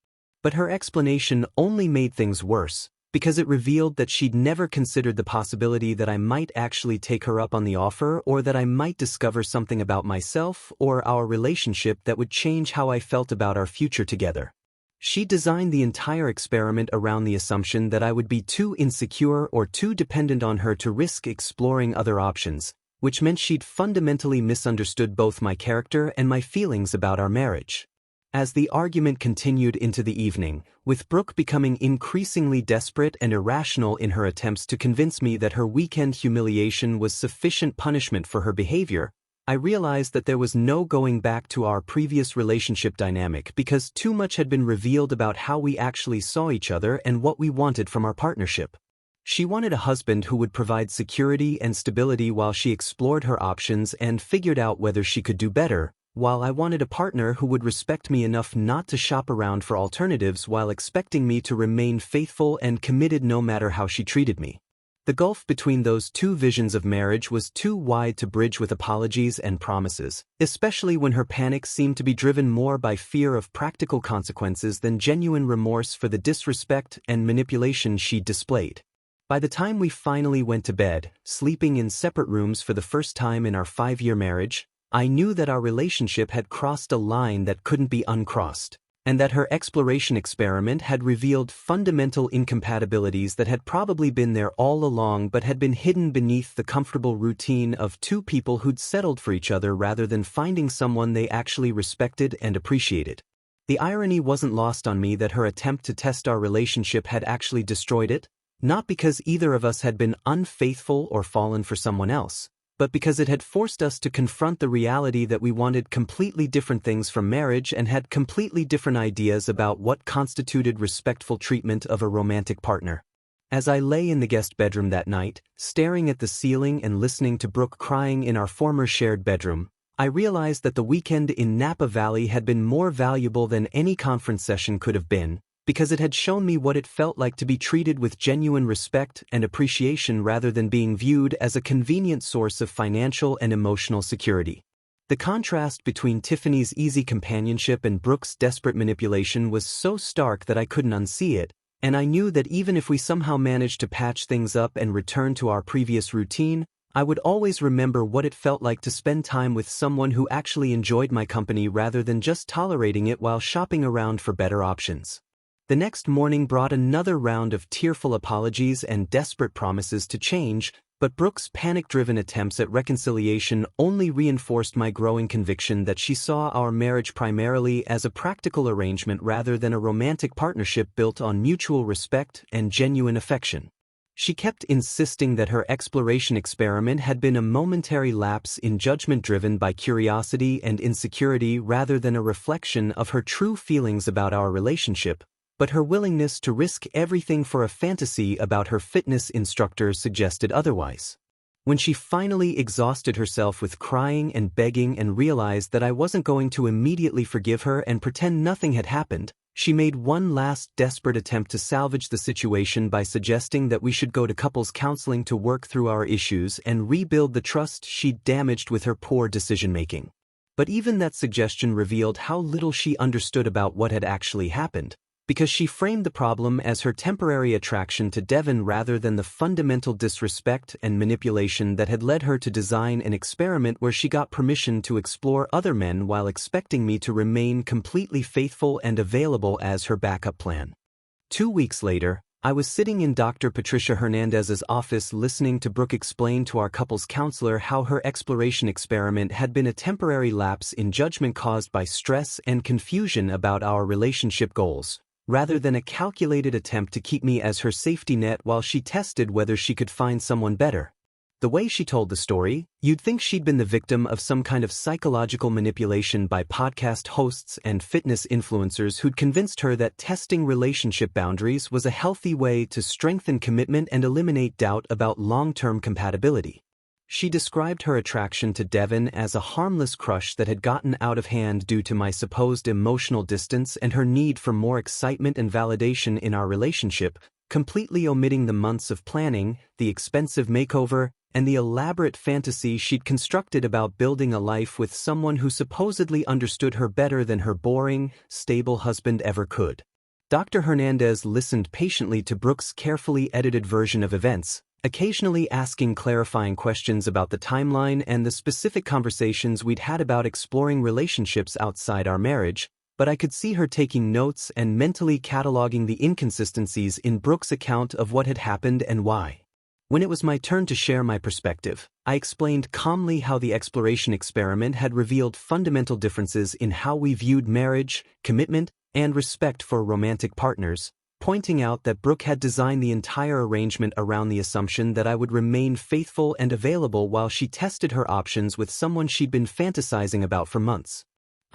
[SPEAKER 1] But her explanation only made things worse, because it revealed that she'd never considered the possibility that I might actually take her up on the offer or that I might discover something about myself or our relationship that would change how I felt about our future together. She designed the entire experiment around the assumption that I would be too insecure or too dependent on her to risk exploring other options, which meant she'd fundamentally misunderstood both my character and my feelings about our marriage. As the argument continued into the evening, with Brooke becoming increasingly desperate and irrational in her attempts to convince me that her weekend humiliation was sufficient punishment for her behavior, I realized that there was no going back to our previous relationship dynamic because too much had been revealed about how we actually saw each other and what we wanted from our partnership. She wanted a husband who would provide security and stability while she explored her options and figured out whether she could do better, while I wanted a partner who would respect me enough not to shop around for alternatives while expecting me to remain faithful and committed no matter how she treated me. The gulf between those two visions of marriage was too wide to bridge with apologies and promises, especially when her panic seemed to be driven more by fear of practical consequences than genuine remorse for the disrespect and manipulation she displayed. By the time we finally went to bed, sleeping in separate rooms for the first time in our 5-year marriage, I knew that our relationship had crossed a line that couldn't be uncrossed, and that her exploration experiment had revealed fundamental incompatibilities that had probably been there all along but had been hidden beneath the comfortable routine of two people who'd settled for each other rather than finding someone they actually respected and appreciated. The irony wasn't lost on me that her attempt to test our relationship had actually destroyed it, not because either of us had been unfaithful or fallen for someone else, but because it had forced us to confront the reality that we wanted completely different things from marriage and had completely different ideas about what constituted respectful treatment of a romantic partner. As I lay in the guest bedroom that night, staring at the ceiling and listening to Brooke crying in our former shared bedroom, I realized that the weekend in Napa Valley had been more valuable than any conference session could have been, because it had shown me what it felt like to be treated with genuine respect and appreciation rather than being viewed as a convenient source of financial and emotional security. The contrast between Tiffany's easy companionship and Brooke's desperate manipulation was so stark that I couldn't unsee it, and I knew that even if we somehow managed to patch things up and return to our previous routine, I would always remember what it felt like to spend time with someone who actually enjoyed my company rather than just tolerating it while shopping around for better options. The next morning brought another round of tearful apologies and desperate promises to change, but Brooke's panic-driven attempts at reconciliation only reinforced my growing conviction that she saw our marriage primarily as a practical arrangement rather than a romantic partnership built on mutual respect and genuine affection. She kept insisting that her exploration experiment had been a momentary lapse in judgment driven by curiosity and insecurity rather than a reflection of her true feelings about our relationship, but her willingness to risk everything for a fantasy about her fitness instructor suggested otherwise. When she finally exhausted herself with crying and begging and realized that I wasn't going to immediately forgive her and pretend nothing had happened, she made one last desperate attempt to salvage the situation by suggesting that we should go to couples counseling to work through our issues and rebuild the trust she'd damaged with her poor decision-making. But even that suggestion revealed how little she understood about what had actually happened, because she framed the problem as her temporary attraction to Devon rather than the fundamental disrespect and manipulation that had led her to design an experiment where she got permission to explore other men while expecting me to remain completely faithful and available as her backup plan. 2 weeks later, I was sitting in Dr. Patricia Hernandez's office listening to Brooke explain to our couples counselor how her exploration experiment had been a temporary lapse in judgment caused by stress and confusion about our relationship goals, rather than a calculated attempt to keep me as her safety net while she tested whether she could find someone better. The way she told the story, you'd think she'd been the victim of some kind of psychological manipulation by podcast hosts and fitness influencers who'd convinced her that testing relationship boundaries was a healthy way to strengthen commitment and eliminate doubt about long-term compatibility. She described her attraction to Devon as a harmless crush that had gotten out of hand due to my supposed emotional distance and her need for more excitement and validation in our relationship, completely omitting the months of planning, the expensive makeover, and the elaborate fantasy she'd constructed about building a life with someone who supposedly understood her better than her boring, stable husband ever could. Dr. Hernandez listened patiently to Brooke's carefully edited version of events, occasionally asking clarifying questions about the timeline and the specific conversations we'd had about exploring relationships outside our marriage, but I could see her taking notes and mentally cataloging the inconsistencies in Brooke's account of what had happened and why. When it was my turn to share my perspective, I explained calmly how the exploration experiment had revealed fundamental differences in how we viewed marriage, commitment, and respect for romantic partners, pointing out that Brooke had designed the entire arrangement around the assumption that I would remain faithful and available while she tested her options with someone she'd been fantasizing about for months.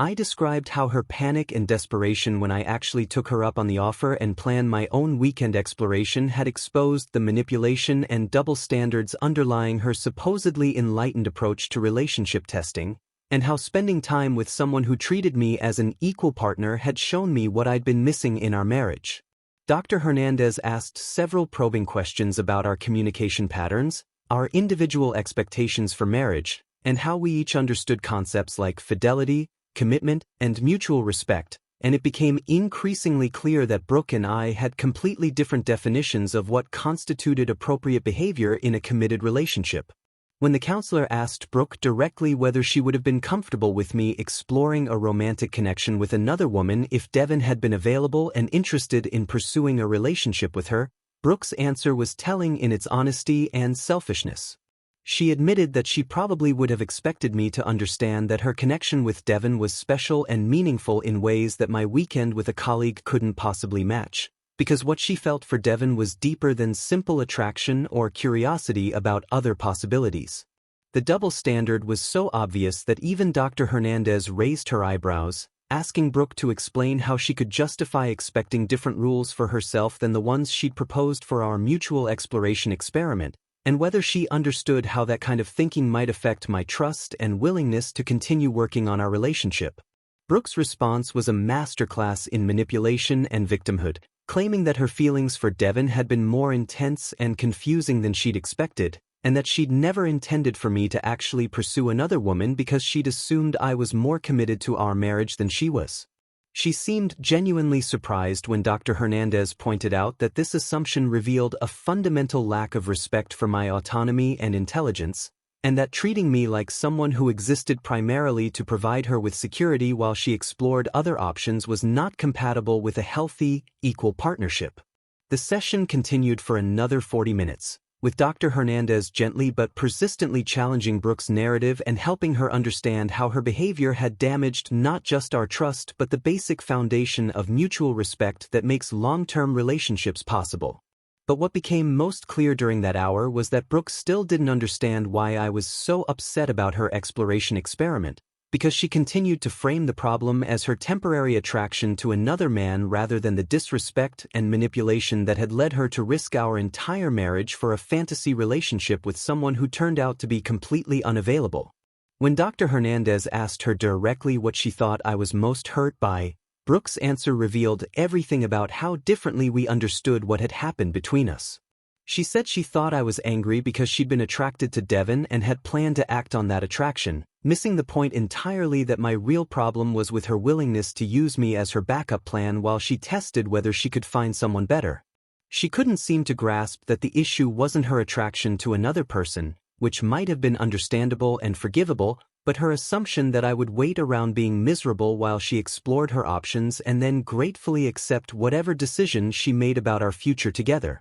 [SPEAKER 1] I described how her panic and desperation when I actually took her up on the offer and planned my own weekend exploration had exposed the manipulation and double standards underlying her supposedly enlightened approach to relationship testing, and how spending time with someone who treated me as an equal partner had shown me what I'd been missing in our marriage. Dr. Hernandez asked several probing questions about our communication patterns, our individual expectations for marriage, and how we each understood concepts like fidelity, commitment, and mutual respect, and it became increasingly clear that Brooke and I had completely different definitions of what constituted appropriate behavior in a committed relationship. When the counselor asked Brooke directly whether she would have been comfortable with me exploring a romantic connection with another woman if Devon had been available and interested in pursuing a relationship with her, Brooke's answer was telling in its honesty and selfishness. She admitted that she probably would have expected me to understand that her connection with Devon was special and meaningful in ways that my weekend with a colleague couldn't possibly match, because what she felt for Devon was deeper than simple attraction or curiosity about other possibilities. The double standard was so obvious that even Dr. Hernandez raised her eyebrows, asking Brooke to explain how she could justify expecting different rules for herself than the ones she'd proposed for our mutual exploration experiment, and whether she understood how that kind of thinking might affect my trust and willingness to continue working on our relationship. Brooke's response was a masterclass in manipulation and victimhood, claiming that her feelings for Devon had been more intense and confusing than she'd expected, and that she'd never intended for me to actually pursue another woman because she'd assumed I was more committed to our marriage than she was. She seemed genuinely surprised when Dr. Hernandez pointed out that this assumption revealed a fundamental lack of respect for my autonomy and intelligence, and that treating me like someone who existed primarily to provide her with security while she explored other options was not compatible with a healthy, equal partnership. The session continued for another 40 minutes, with Dr. Hernandez gently but persistently challenging Brooke's narrative and helping her understand how her behavior had damaged not just our trust but the basic foundation of mutual respect that makes long-term relationships possible. But what became most clear during that hour was that Brooke still didn't understand why I was so upset about her exploration experiment, because she continued to frame the problem as her temporary attraction to another man rather than the disrespect and manipulation that had led her to risk our entire marriage for a fantasy relationship with someone who turned out to be completely unavailable. When Dr. Hernandez asked her directly what she thought I was most hurt by, Brooke's answer revealed everything about how differently we understood what had happened between us. She said she thought I was angry because she'd been attracted to Devon and had planned to act on that attraction, missing the point entirely that my real problem was with her willingness to use me as her backup plan while she tested whether she could find someone better. She couldn't seem to grasp that the issue wasn't her attraction to another person, which might have been understandable and forgivable, but her assumption that I would wait around being miserable while she explored her options and then gratefully accept whatever decision she made about our future together.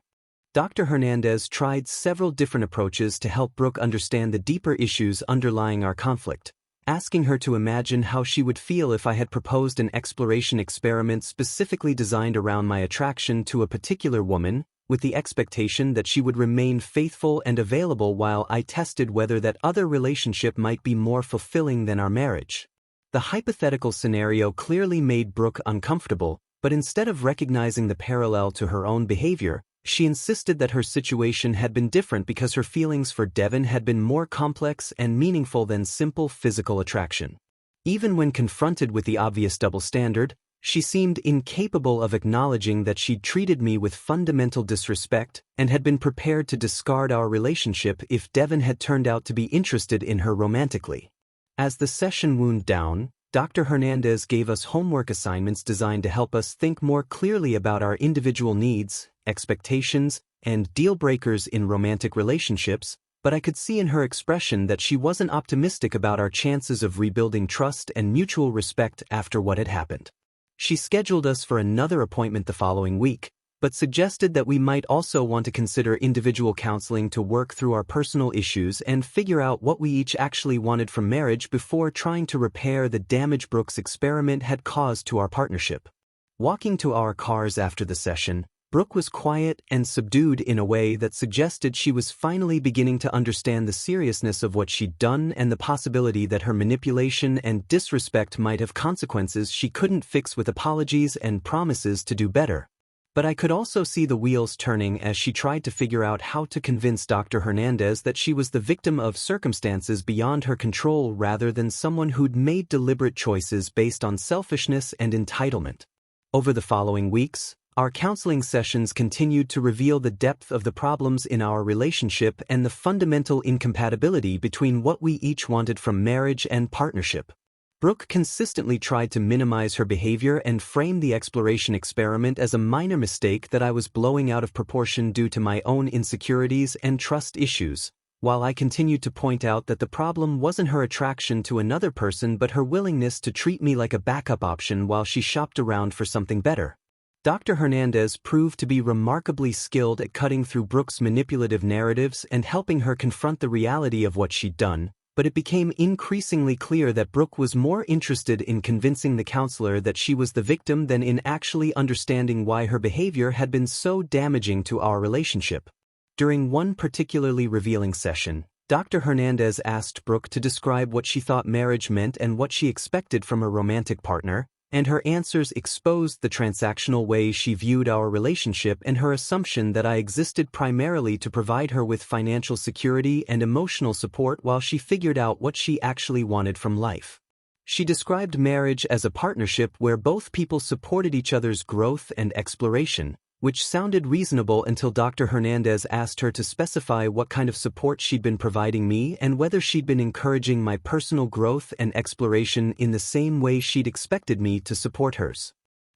[SPEAKER 1] Dr. Hernandez tried several different approaches to help Brooke understand the deeper issues underlying our conflict, asking her to imagine how she would feel if I had proposed an exploration experiment specifically designed around my attraction to a particular woman, with the expectation that she would remain faithful and available while I tested whether that other relationship might be more fulfilling than our marriage. The hypothetical scenario clearly made Brooke uncomfortable, but instead of recognizing the parallel to her own behavior, she insisted that her situation had been different because her feelings for Devon had been more complex and meaningful than simple physical attraction. Even when confronted with the obvious double standard, she seemed incapable of acknowledging that she'd treated me with fundamental disrespect and had been prepared to discard our relationship if Devon had turned out to be interested in her romantically. As the session wound down, Dr. Hernandez gave us homework assignments designed to help us think more clearly about our individual needs, expectations, and deal breakers in romantic relationships, but I could see in her expression that she wasn't optimistic about our chances of rebuilding trust and mutual respect after what had happened. She scheduled us for another appointment the following week, but suggested that we might also want to consider individual counseling to work through our personal issues and figure out what we each actually wanted from marriage before trying to repair the damage Brooke's experiment had caused to our partnership. Walking to our cars after the session, Brooke was quiet and subdued in a way that suggested she was finally beginning to understand the seriousness of what she'd done and the possibility that her manipulation and disrespect might have consequences she couldn't fix with apologies and promises to do better. But I could also see the wheels turning as she tried to figure out how to convince Dr. Hernandez that she was the victim of circumstances beyond her control rather than someone who'd made deliberate choices based on selfishness and entitlement. Over the following weeks, our counseling sessions continued to reveal the depth of the problems in our relationship and the fundamental incompatibility between what we each wanted from marriage and partnership. Brooke consistently tried to minimize her behavior and frame the exploration experiment as a minor mistake that I was blowing out of proportion due to my own insecurities and trust issues, while I continued to point out that the problem wasn't her attraction to another person but her willingness to treat me like a backup option while she shopped around for something better. Dr. Hernandez proved to be remarkably skilled at cutting through Brooke's manipulative narratives and helping her confront the reality of what she'd done, but it became increasingly clear that Brooke was more interested in convincing the counselor that she was the victim than in actually understanding why her behavior had been so damaging to our relationship. During one particularly revealing session, Dr. Hernandez asked Brooke to describe what she thought marriage meant and what she expected from a romantic partner, and her answers exposed the transactional way she viewed our relationship and her assumption that I existed primarily to provide her with financial security and emotional support while she figured out what she actually wanted from life. She described marriage as a partnership where both people supported each other's growth and exploration, which sounded reasonable until Dr. Hernandez asked her to specify what kind of support she'd been providing me and whether she'd been encouraging my personal growth and exploration in the same way she'd expected me to support hers.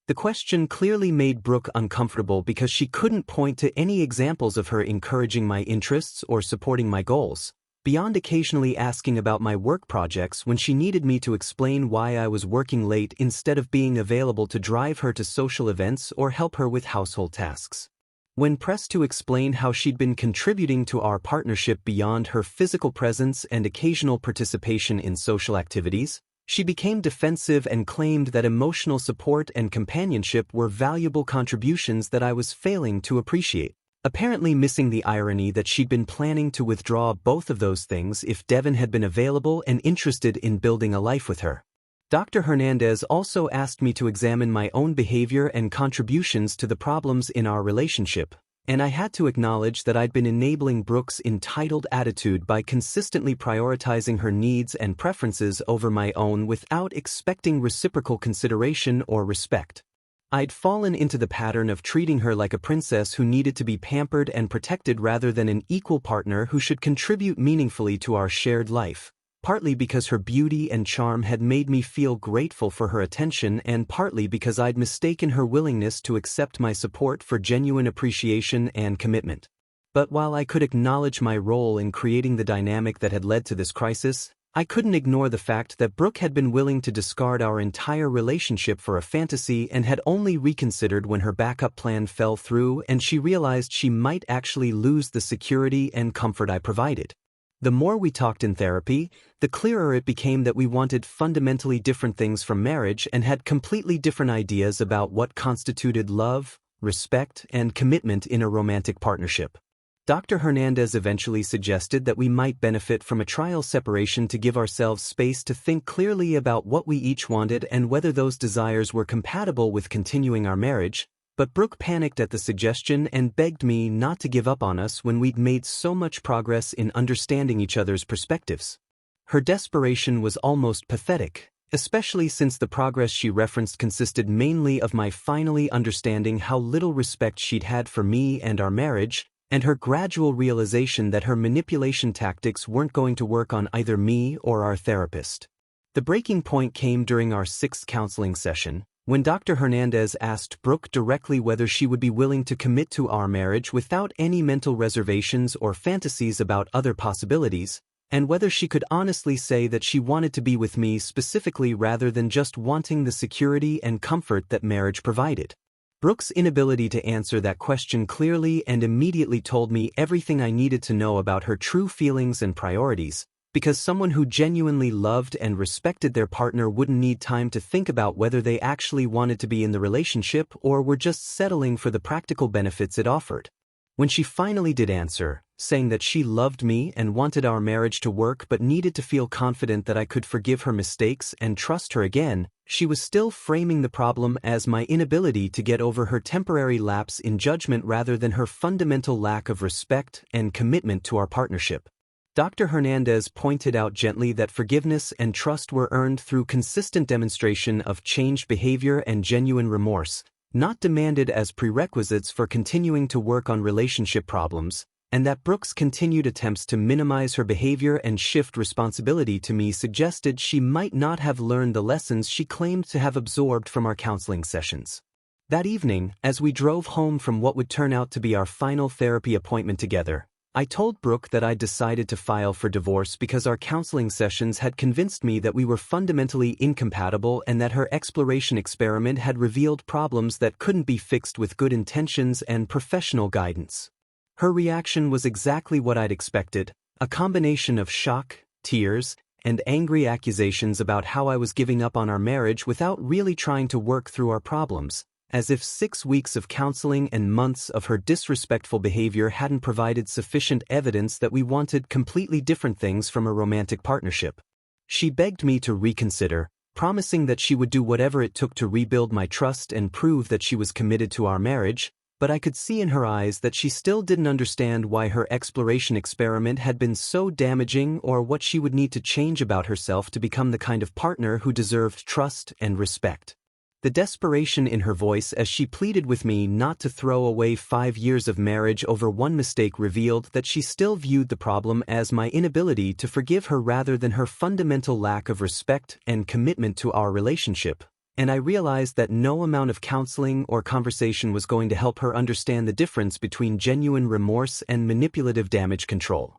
[SPEAKER 1] The question clearly made Brooke uncomfortable because she couldn't point to any examples of her encouraging my interests or supporting my goals, beyond occasionally asking about my work projects when she needed me to explain why I was working late instead of being available to drive her to social events or help her with household tasks. When pressed to explain how she'd been contributing to our partnership beyond her physical presence and occasional participation in social activities, she became defensive and claimed that emotional support and companionship were valuable contributions that I was failing to appreciate, apparently missing the irony that she'd been planning to withdraw both of those things if Devon had been available and interested in building a life with her. Dr. Hernandez also asked me to examine my own behavior and contributions to the problems in our relationship, and I had to acknowledge that I'd been enabling Brooke's entitled attitude by consistently prioritizing her needs and preferences over my own without expecting reciprocal consideration or respect. I'd fallen into the pattern of treating her like a princess who needed to be pampered and protected rather than an equal partner who should contribute meaningfully to our shared life, partly because her beauty and charm had made me feel grateful for her attention and partly because I'd mistaken her willingness to accept my support for genuine appreciation and commitment. But while I could acknowledge my role in creating the dynamic that had led to this crisis, I couldn't ignore the fact that Brooke had been willing to discard our entire relationship for a fantasy and had only reconsidered when her backup plan fell through and she realized she might actually lose the security and comfort I provided. The more we talked in therapy, the clearer it became that we wanted fundamentally different things from marriage and had completely different ideas about what constituted love, respect, and commitment in a romantic partnership. Dr. Hernandez eventually suggested that we might benefit from a trial separation to give ourselves space to think clearly about what we each wanted and whether those desires were compatible with continuing our marriage, but Brooke panicked at the suggestion and begged me not to give up on us when we'd made so much progress in understanding each other's perspectives. Her desperation was almost pathetic, especially since the progress she referenced consisted mainly of my finally understanding how little respect she'd had for me and our marriage, and her gradual realization that her manipulation tactics weren't going to work on either me or our therapist. The breaking point came during our 6th counseling session, when Dr. Hernandez asked Brooke directly whether she would be willing to commit to our marriage without any mental reservations or fantasies about other possibilities, and whether she could honestly say that she wanted to be with me specifically rather than just wanting the security and comfort that marriage provided. Brooke's inability to answer that question clearly and immediately told me everything I needed to know about her true feelings and priorities, because someone who genuinely loved and respected their partner wouldn't need time to think about whether they actually wanted to be in the relationship or were just settling for the practical benefits it offered. When she finally did answer, saying that she loved me and wanted our marriage to work but needed to feel confident that I could forgive her mistakes and trust her again, she was still framing the problem as my inability to get over her temporary lapse in judgment rather than her fundamental lack of respect and commitment to our partnership. Dr. Hernandez pointed out gently that forgiveness and trust were earned through consistent demonstration of changed behavior and genuine remorse, not demanded as prerequisites for continuing to work on relationship problems, and that Brooke's continued attempts to minimize her behavior and shift responsibility to me suggested she might not have learned the lessons she claimed to have absorbed from our counseling sessions. That evening, as we drove home from what would turn out to be our final therapy appointment together, I told Brooke that I'd decided to file for divorce because our counseling sessions had convinced me that we were fundamentally incompatible and that her exploration experiment had revealed problems that couldn't be fixed with good intentions and professional guidance. Her reaction was exactly what I'd expected, a combination of shock, tears, and angry accusations about how I was giving up on our marriage without really trying to work through our problems, as if 6 weeks of counseling and months of her disrespectful behavior hadn't provided sufficient evidence that we wanted completely different things from a romantic partnership. She begged me to reconsider, promising that she would do whatever it took to rebuild my trust and prove that she was committed to our marriage, but I could see in her eyes that she still didn't understand why her exploration experiment had been so damaging or what she would need to change about herself to become the kind of partner who deserved trust and respect. The desperation in her voice as she pleaded with me not to throw away 5 years of marriage over one mistake revealed that she still viewed the problem as my inability to forgive her rather than her fundamental lack of respect and commitment to our relationship, and I realized that no amount of counseling or conversation was going to help her understand the difference between genuine remorse and manipulative damage control.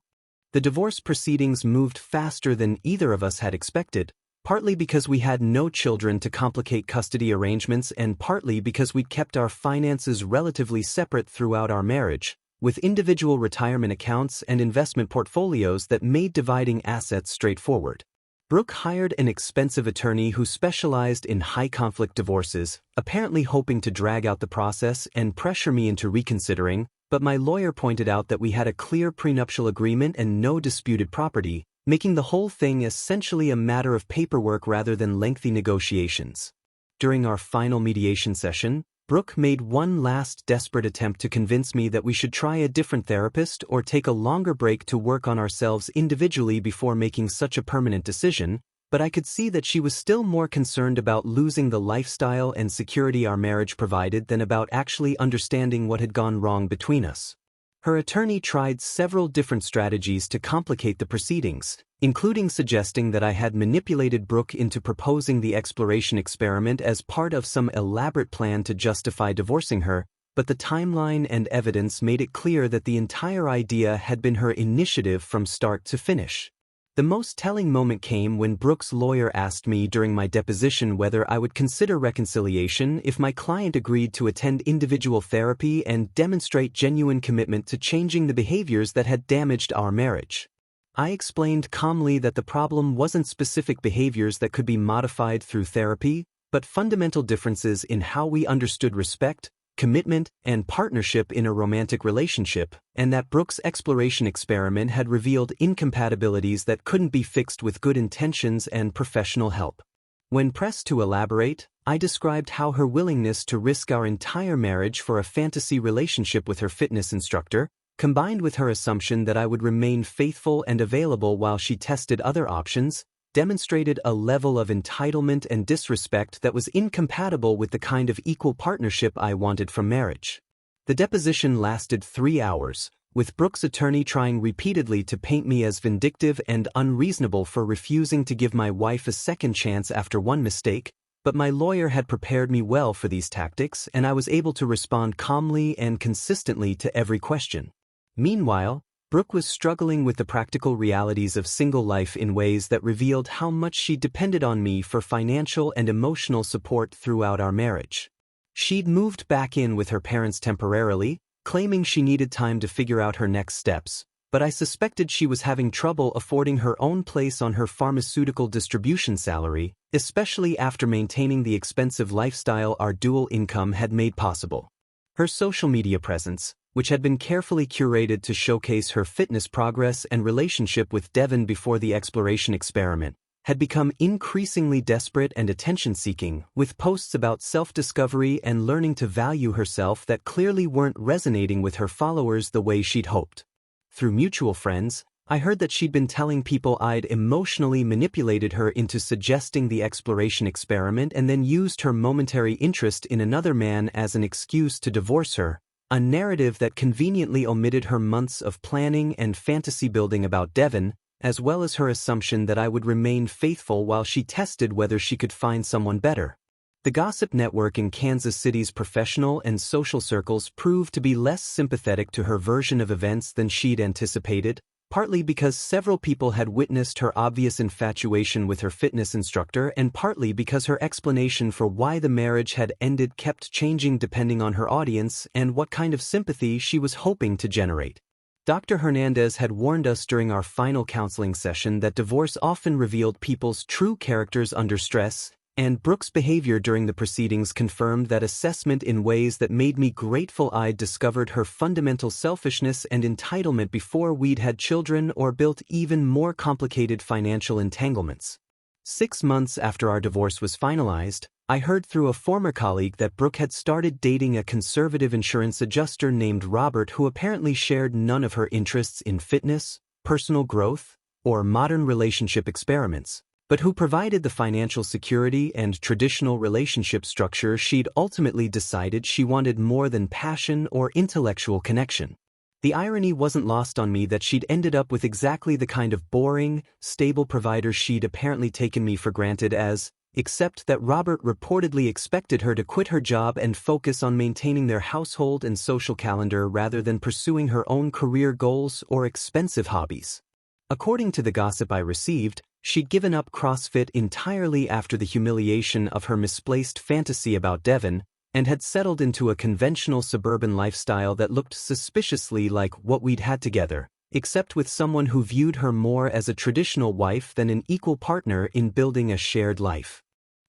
[SPEAKER 1] The divorce proceedings moved faster than either of us had expected, partly because we had no children to complicate custody arrangements and partly because we'd kept our finances relatively separate throughout our marriage, with individual retirement accounts and investment portfolios that made dividing assets straightforward. Brooke hired an expensive attorney who specialized in high-conflict divorces, apparently hoping to drag out the process and pressure me into reconsidering, but my lawyer pointed out that we had a clear prenuptial agreement and no disputed property, making the whole thing essentially a matter of paperwork rather than lengthy negotiations. During our final mediation session, Brooke made one last desperate attempt to convince me that we should try a different therapist or take a longer break to work on ourselves individually before making such a permanent decision, but I could see that she was still more concerned about losing the lifestyle and security our marriage provided than about actually understanding what had gone wrong between us. Her attorney tried several different strategies to complicate the proceedings, including suggesting that I had manipulated Brooke into proposing the exploration experiment as part of some elaborate plan to justify divorcing her, but the timeline and evidence made it clear that the entire idea had been her initiative from start to finish. The most telling moment came when Brooke's lawyer asked me during my deposition whether I would consider reconciliation if my client agreed to attend individual therapy and demonstrate genuine commitment to changing the behaviors that had damaged our marriage. I explained calmly that the problem wasn't specific behaviors that could be modified through therapy, but fundamental differences in how we understood respect, commitment, and partnership in a romantic relationship, and that Brooke's exploration experiment had revealed incompatibilities that couldn't be fixed with good intentions and professional help. When pressed to elaborate, I described how her willingness to risk our entire marriage for a fantasy relationship with her fitness instructor, combined with her assumption that I would remain faithful and available while she tested other options, demonstrated a level of entitlement and disrespect that was incompatible with the kind of equal partnership I wanted from marriage. The deposition lasted 3 hours, with Brooke's attorney trying repeatedly to paint me as vindictive and unreasonable for refusing to give my wife a second chance after one mistake, but my lawyer had prepared me well for these tactics, and I was able to respond calmly and consistently to every question. Meanwhile, Brooke was struggling with the practical realities of single life in ways that revealed how much she depended on me for financial and emotional support throughout our marriage. She'd moved back in with her parents temporarily, claiming she needed time to figure out her next steps, but I suspected she was having trouble affording her own place on her pharmaceutical distribution salary, especially after maintaining the expensive lifestyle our dual income had made possible. Her social media presence, which had been carefully curated to showcase her fitness progress and relationship with Devon before the exploration experiment, had become increasingly desperate and attention-seeking, with posts about self-discovery and learning to value herself that clearly weren't resonating with her followers the way she'd hoped. Through mutual friends, I heard that she'd been telling people I'd emotionally manipulated her into suggesting the exploration experiment and then used her momentary interest in another man as an excuse to divorce her, a narrative that conveniently omitted her months of planning and fantasy building about Devon, as well as her assumption that I would remain faithful while she tested whether she could find someone better. The gossip network in Kansas City's professional and social circles proved to be less sympathetic to her version of events than she'd anticipated, partly because several people had witnessed her obvious infatuation with her fitness instructor and partly because her explanation for why the marriage had ended kept changing depending on her audience and what kind of sympathy she was hoping to generate. Dr. Hernandez had warned us during our final counseling session that divorce often revealed people's true characters under stress, and Brooke's behavior during the proceedings confirmed that assessment in ways that made me grateful I'd discovered her fundamental selfishness and entitlement before we'd had children or built even more complicated financial entanglements. 6 months after our divorce was finalized, I heard through a former colleague that Brooke had started dating a conservative insurance adjuster named Robert who apparently shared none of her interests in fitness, personal growth, or modern relationship experiments, but who provided the financial security and traditional relationship structure she'd ultimately decided she wanted more than passion or intellectual connection. The irony wasn't lost on me that she'd ended up with exactly the kind of boring, stable provider she'd apparently taken me for granted as, except that Robert reportedly expected her to quit her job and focus on maintaining their household and social calendar rather than pursuing her own career goals or expensive hobbies. According to the gossip I received, she'd given up CrossFit entirely after the humiliation of her misplaced fantasy about Devon, and had settled into a conventional suburban lifestyle that looked suspiciously like what we'd had together, except with someone who viewed her more as a traditional wife than an equal partner in building a shared life.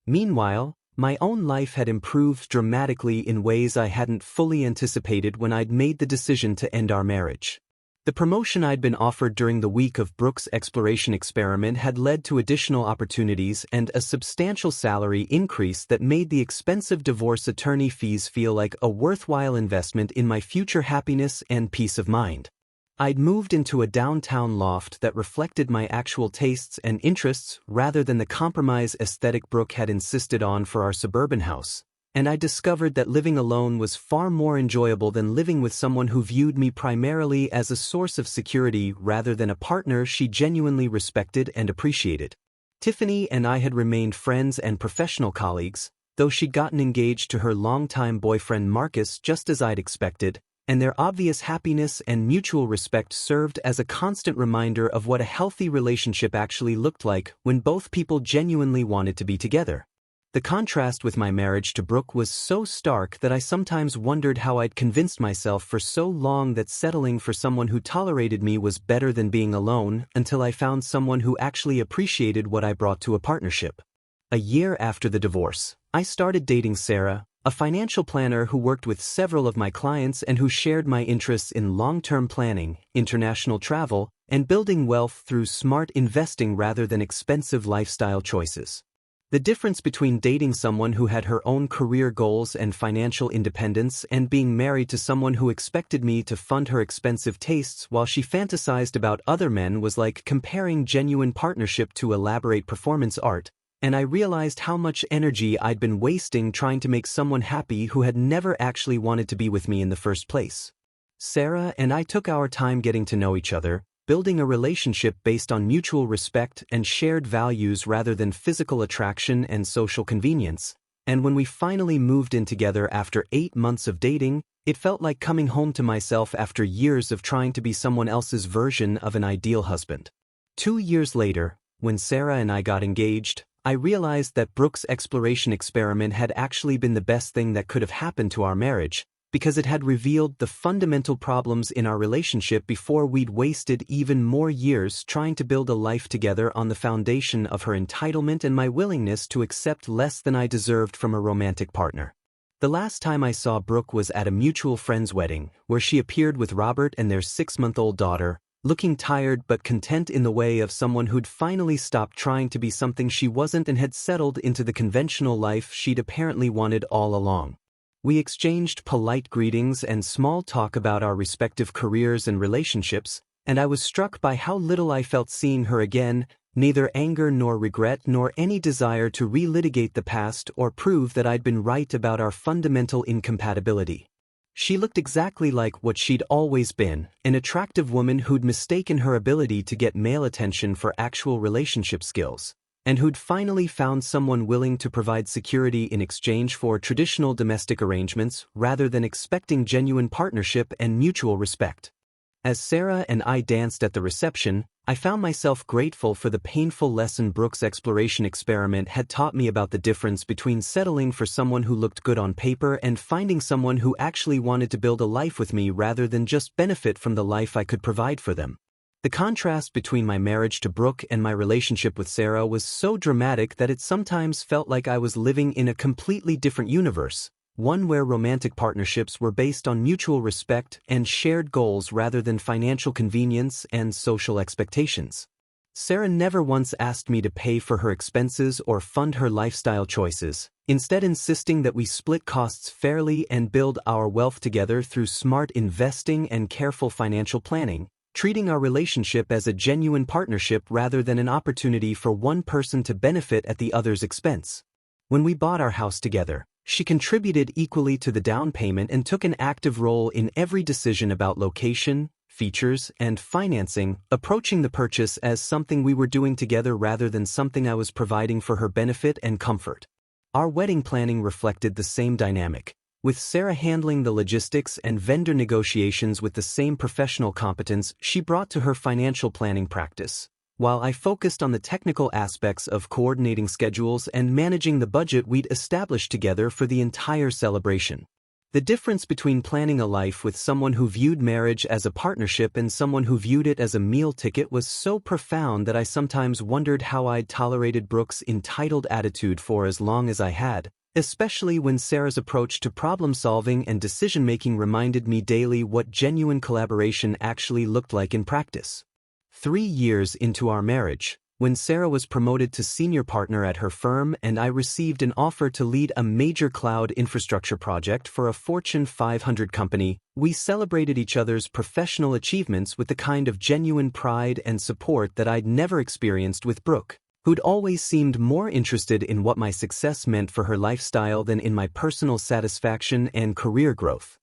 [SPEAKER 1] Meanwhile, my own life had improved dramatically in ways I hadn't fully anticipated when I'd made the decision to end our marriage. The promotion I'd been offered during the week of Brooke's exploration experiment had led to additional opportunities and a substantial salary increase that made the expensive divorce attorney fees feel like a worthwhile investment in my future happiness and peace of mind. I'd moved into a downtown loft that reflected my actual tastes and interests rather than the compromise aesthetic Brooke had insisted on for our suburban house, and I discovered that living alone was far more enjoyable than living with someone who viewed me primarily as a source of security rather than a partner she genuinely respected and appreciated. Tiffany and I had remained friends and professional colleagues, though she'd gotten engaged to her longtime boyfriend Marcus just as I'd expected, and their obvious happiness and mutual respect served as a constant reminder of what a healthy relationship actually looked like when both people genuinely wanted to be together. The contrast with my marriage to Brooke was so stark that I sometimes wondered how I'd convinced myself for so long that settling for someone who tolerated me was better than being alone, until I found someone who actually appreciated what I brought to a partnership. A year after the divorce, I started dating Sarah, a financial planner who worked with several of my clients and who shared my interests in long-term planning, international travel, and building wealth through smart investing rather than expensive lifestyle choices. The difference between dating someone who had her own career goals and financial independence and being married to someone who expected me to fund her expensive tastes while she fantasized about other men was like comparing genuine partnership to elaborate performance art, and I realized how much energy I'd been wasting trying to make someone happy who had never actually wanted to be with me in the first place. Sarah and I took our time getting to know each other, building a relationship based on mutual respect and shared values rather than physical attraction and social convenience, and when we finally moved in together after 8 months of dating, it felt like coming home to myself after years of trying to be someone else's version of an ideal husband. 2 years later, when Sarah and I got engaged, I realized that Brooke's exploration experiment had actually been the best thing that could have happened to our marriage, because it had revealed the fundamental problems in our relationship before we'd wasted even more years trying to build a life together on the foundation of her entitlement and my willingness to accept less than I deserved from a romantic partner. The last time I saw Brooke was at a mutual friend's wedding, where she appeared with Robert and their 6-month-old daughter, looking tired but content in the way of someone who'd finally stopped trying to be something she wasn't and had settled into the conventional life she'd apparently wanted all along. We exchanged polite greetings and small talk about our respective careers and relationships, and I was struck by how little I felt seeing her again, neither anger nor regret nor any desire to relitigate the past or prove that I'd been right about our fundamental incompatibility. She looked exactly like what she'd always been, an attractive woman who'd mistaken her ability to get male attention for actual relationship skills, and who'd finally found someone willing to provide security in exchange for traditional domestic arrangements rather than expecting genuine partnership and mutual respect. As Sarah and I danced at the reception, I found myself grateful for the painful lesson Brooke's exploration experiment had taught me about the difference between settling for someone who looked good on paper and finding someone who actually wanted to build a life with me rather than just benefit from the life I could provide for them. The contrast between my marriage to Brooke and my relationship with Sarah was so dramatic that it sometimes felt like I was living in a completely different universe, one where romantic partnerships were based on mutual respect and shared goals rather than financial convenience and social expectations. Sarah never once asked me to pay for her expenses or fund her lifestyle choices, instead insisting that we split costs fairly and build our wealth together through smart investing and careful financial planning, treating our relationship as a genuine partnership rather than an opportunity for one person to benefit at the other's expense. When we bought our house together, she contributed equally to the down payment and took an active role in every decision about location, features, and financing, approaching the purchase as something we were doing together rather than something I was providing for her benefit and comfort. Our wedding planning reflected the same dynamic, with Sarah handling the logistics and vendor negotiations with the same professional competence she brought to her financial planning practice, while I focused on the technical aspects of coordinating schedules and managing the budget we'd established together for the entire celebration. The difference between planning a life with someone who viewed marriage as a partnership and someone who viewed it as a meal ticket was so profound that I sometimes wondered how I'd tolerated Brooke's entitled attitude for as long as I had, especially when Sarah's approach to problem-solving and decision-making reminded me daily what genuine collaboration actually looked like in practice. 3 years into our marriage, when Sarah was promoted to senior partner at her firm and I received an offer to lead a major cloud infrastructure project for a Fortune 500 company, we celebrated each other's professional achievements with the kind of genuine pride and support that I'd never experienced with Brooke, who'd always seemed more interested in what my success meant for her lifestyle than in my personal satisfaction and career growth.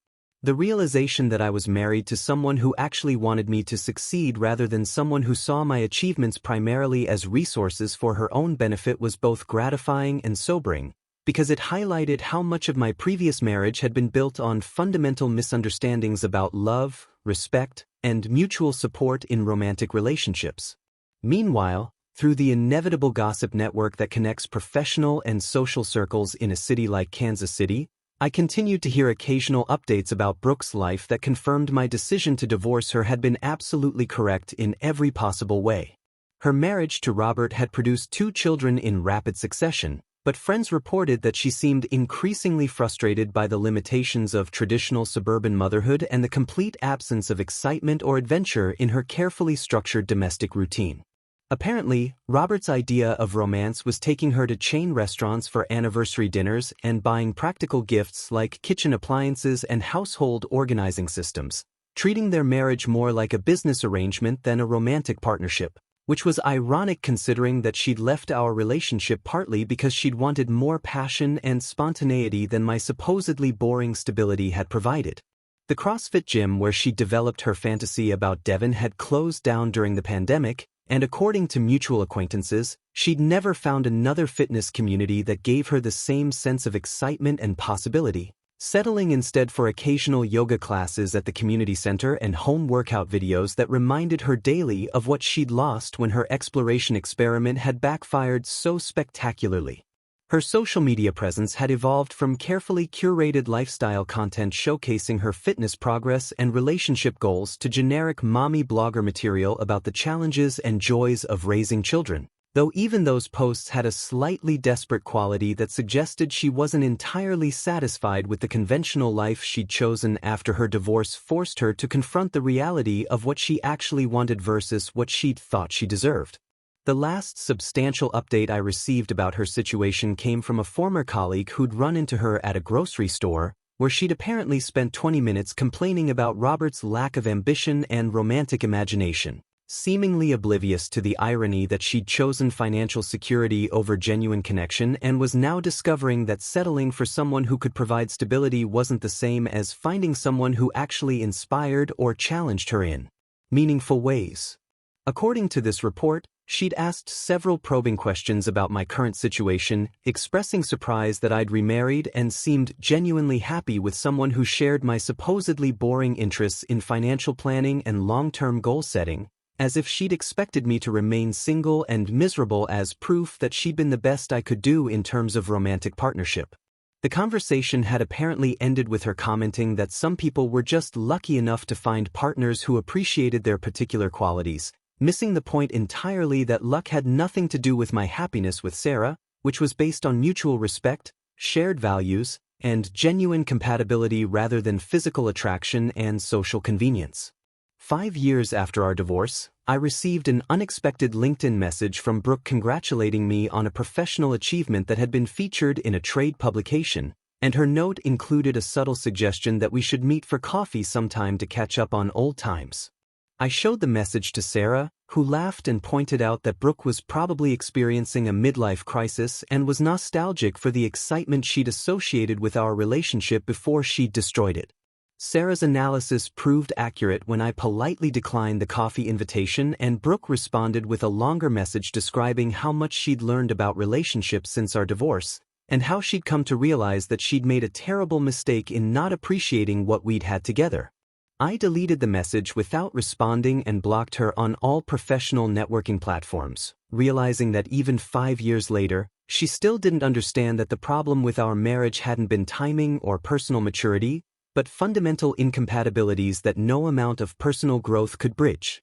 [SPEAKER 1] The realization that I was married to someone who actually wanted me to succeed rather than someone who saw my achievements primarily as resources for her own benefit was both gratifying and sobering, because it highlighted how much of my previous marriage had been built on fundamental misunderstandings about love, respect, and mutual support in romantic relationships. Meanwhile, through the inevitable gossip network that connects professional and social circles in a city like Kansas City, I continued to hear occasional updates about Brooke's life that confirmed my decision to divorce her had been absolutely correct in every possible way. Her marriage to Robert had produced 2 children in rapid succession, but friends reported that she seemed increasingly frustrated by the limitations of traditional suburban motherhood and the complete absence of excitement or adventure in her carefully structured domestic routine. Apparently, Robert's idea of romance was taking her to chain restaurants for anniversary dinners and buying practical gifts like kitchen appliances and household organizing systems, treating their marriage more like a business arrangement than a romantic partnership, which was ironic considering that she'd left our relationship partly because she'd wanted more passion and spontaneity than my supposedly boring stability had provided. The CrossFit gym where she developed her fantasy about Devon had closed down during the pandemic, and according to mutual acquaintances, she'd never found another fitness community that gave her the same sense of excitement and possibility, settling instead for occasional yoga classes at the community center and home workout videos that reminded her daily of what she'd lost when her exploration experiment had backfired so spectacularly. Her social media presence had evolved from carefully curated lifestyle content showcasing her fitness progress and relationship goals to generic mommy blogger material about the challenges and joys of raising children, though even those posts had a slightly desperate quality that suggested she wasn't entirely satisfied with the conventional life she'd chosen after her divorce forced her to confront the reality of what she actually wanted versus what she'd thought she deserved. The last substantial update I received about her situation came from a former colleague who'd run into her at a grocery store, where she'd apparently spent 20 minutes complaining about Robert's lack of ambition and romantic imagination, seemingly oblivious to the irony that she'd chosen financial security over genuine connection and was now discovering that settling for someone who could provide stability wasn't the same as finding someone who actually inspired or challenged her in meaningful ways. According to this report, she'd asked several probing questions about my current situation, expressing surprise that I'd remarried and seemed genuinely happy with someone who shared my supposedly boring interests in financial planning and long-term goal setting, as if she'd expected me to remain single and miserable as proof that she'd been the best I could do in terms of romantic partnership. The conversation had apparently ended with her commenting that some people were just lucky enough to find partners who appreciated their particular qualities, missing the point entirely that luck had nothing to do with my happiness with Sarah, which was based on mutual respect, shared values, and genuine compatibility rather than physical attraction and social convenience. 5 years after our divorce, I received an unexpected LinkedIn message from Brooke congratulating me on a professional achievement that had been featured in a trade publication, and her note included a subtle suggestion that we should meet for coffee sometime to catch up on old times. I showed the message to Sarah, who laughed and pointed out that Brooke was probably experiencing a midlife crisis and was nostalgic for the excitement she'd associated with our relationship before she'd destroyed it. Sarah's analysis proved accurate when I politely declined the coffee invitation, and Brooke responded with a longer message describing how much she'd learned about relationships since our divorce, and how she'd come to realize that she'd made a terrible mistake in not appreciating what we'd had together. I deleted the message without responding and blocked her on all professional networking platforms, realizing that even 5 years later, she still didn't understand that the problem with our marriage hadn't been timing or personal maturity, but fundamental incompatibilities that no amount of personal growth could bridge.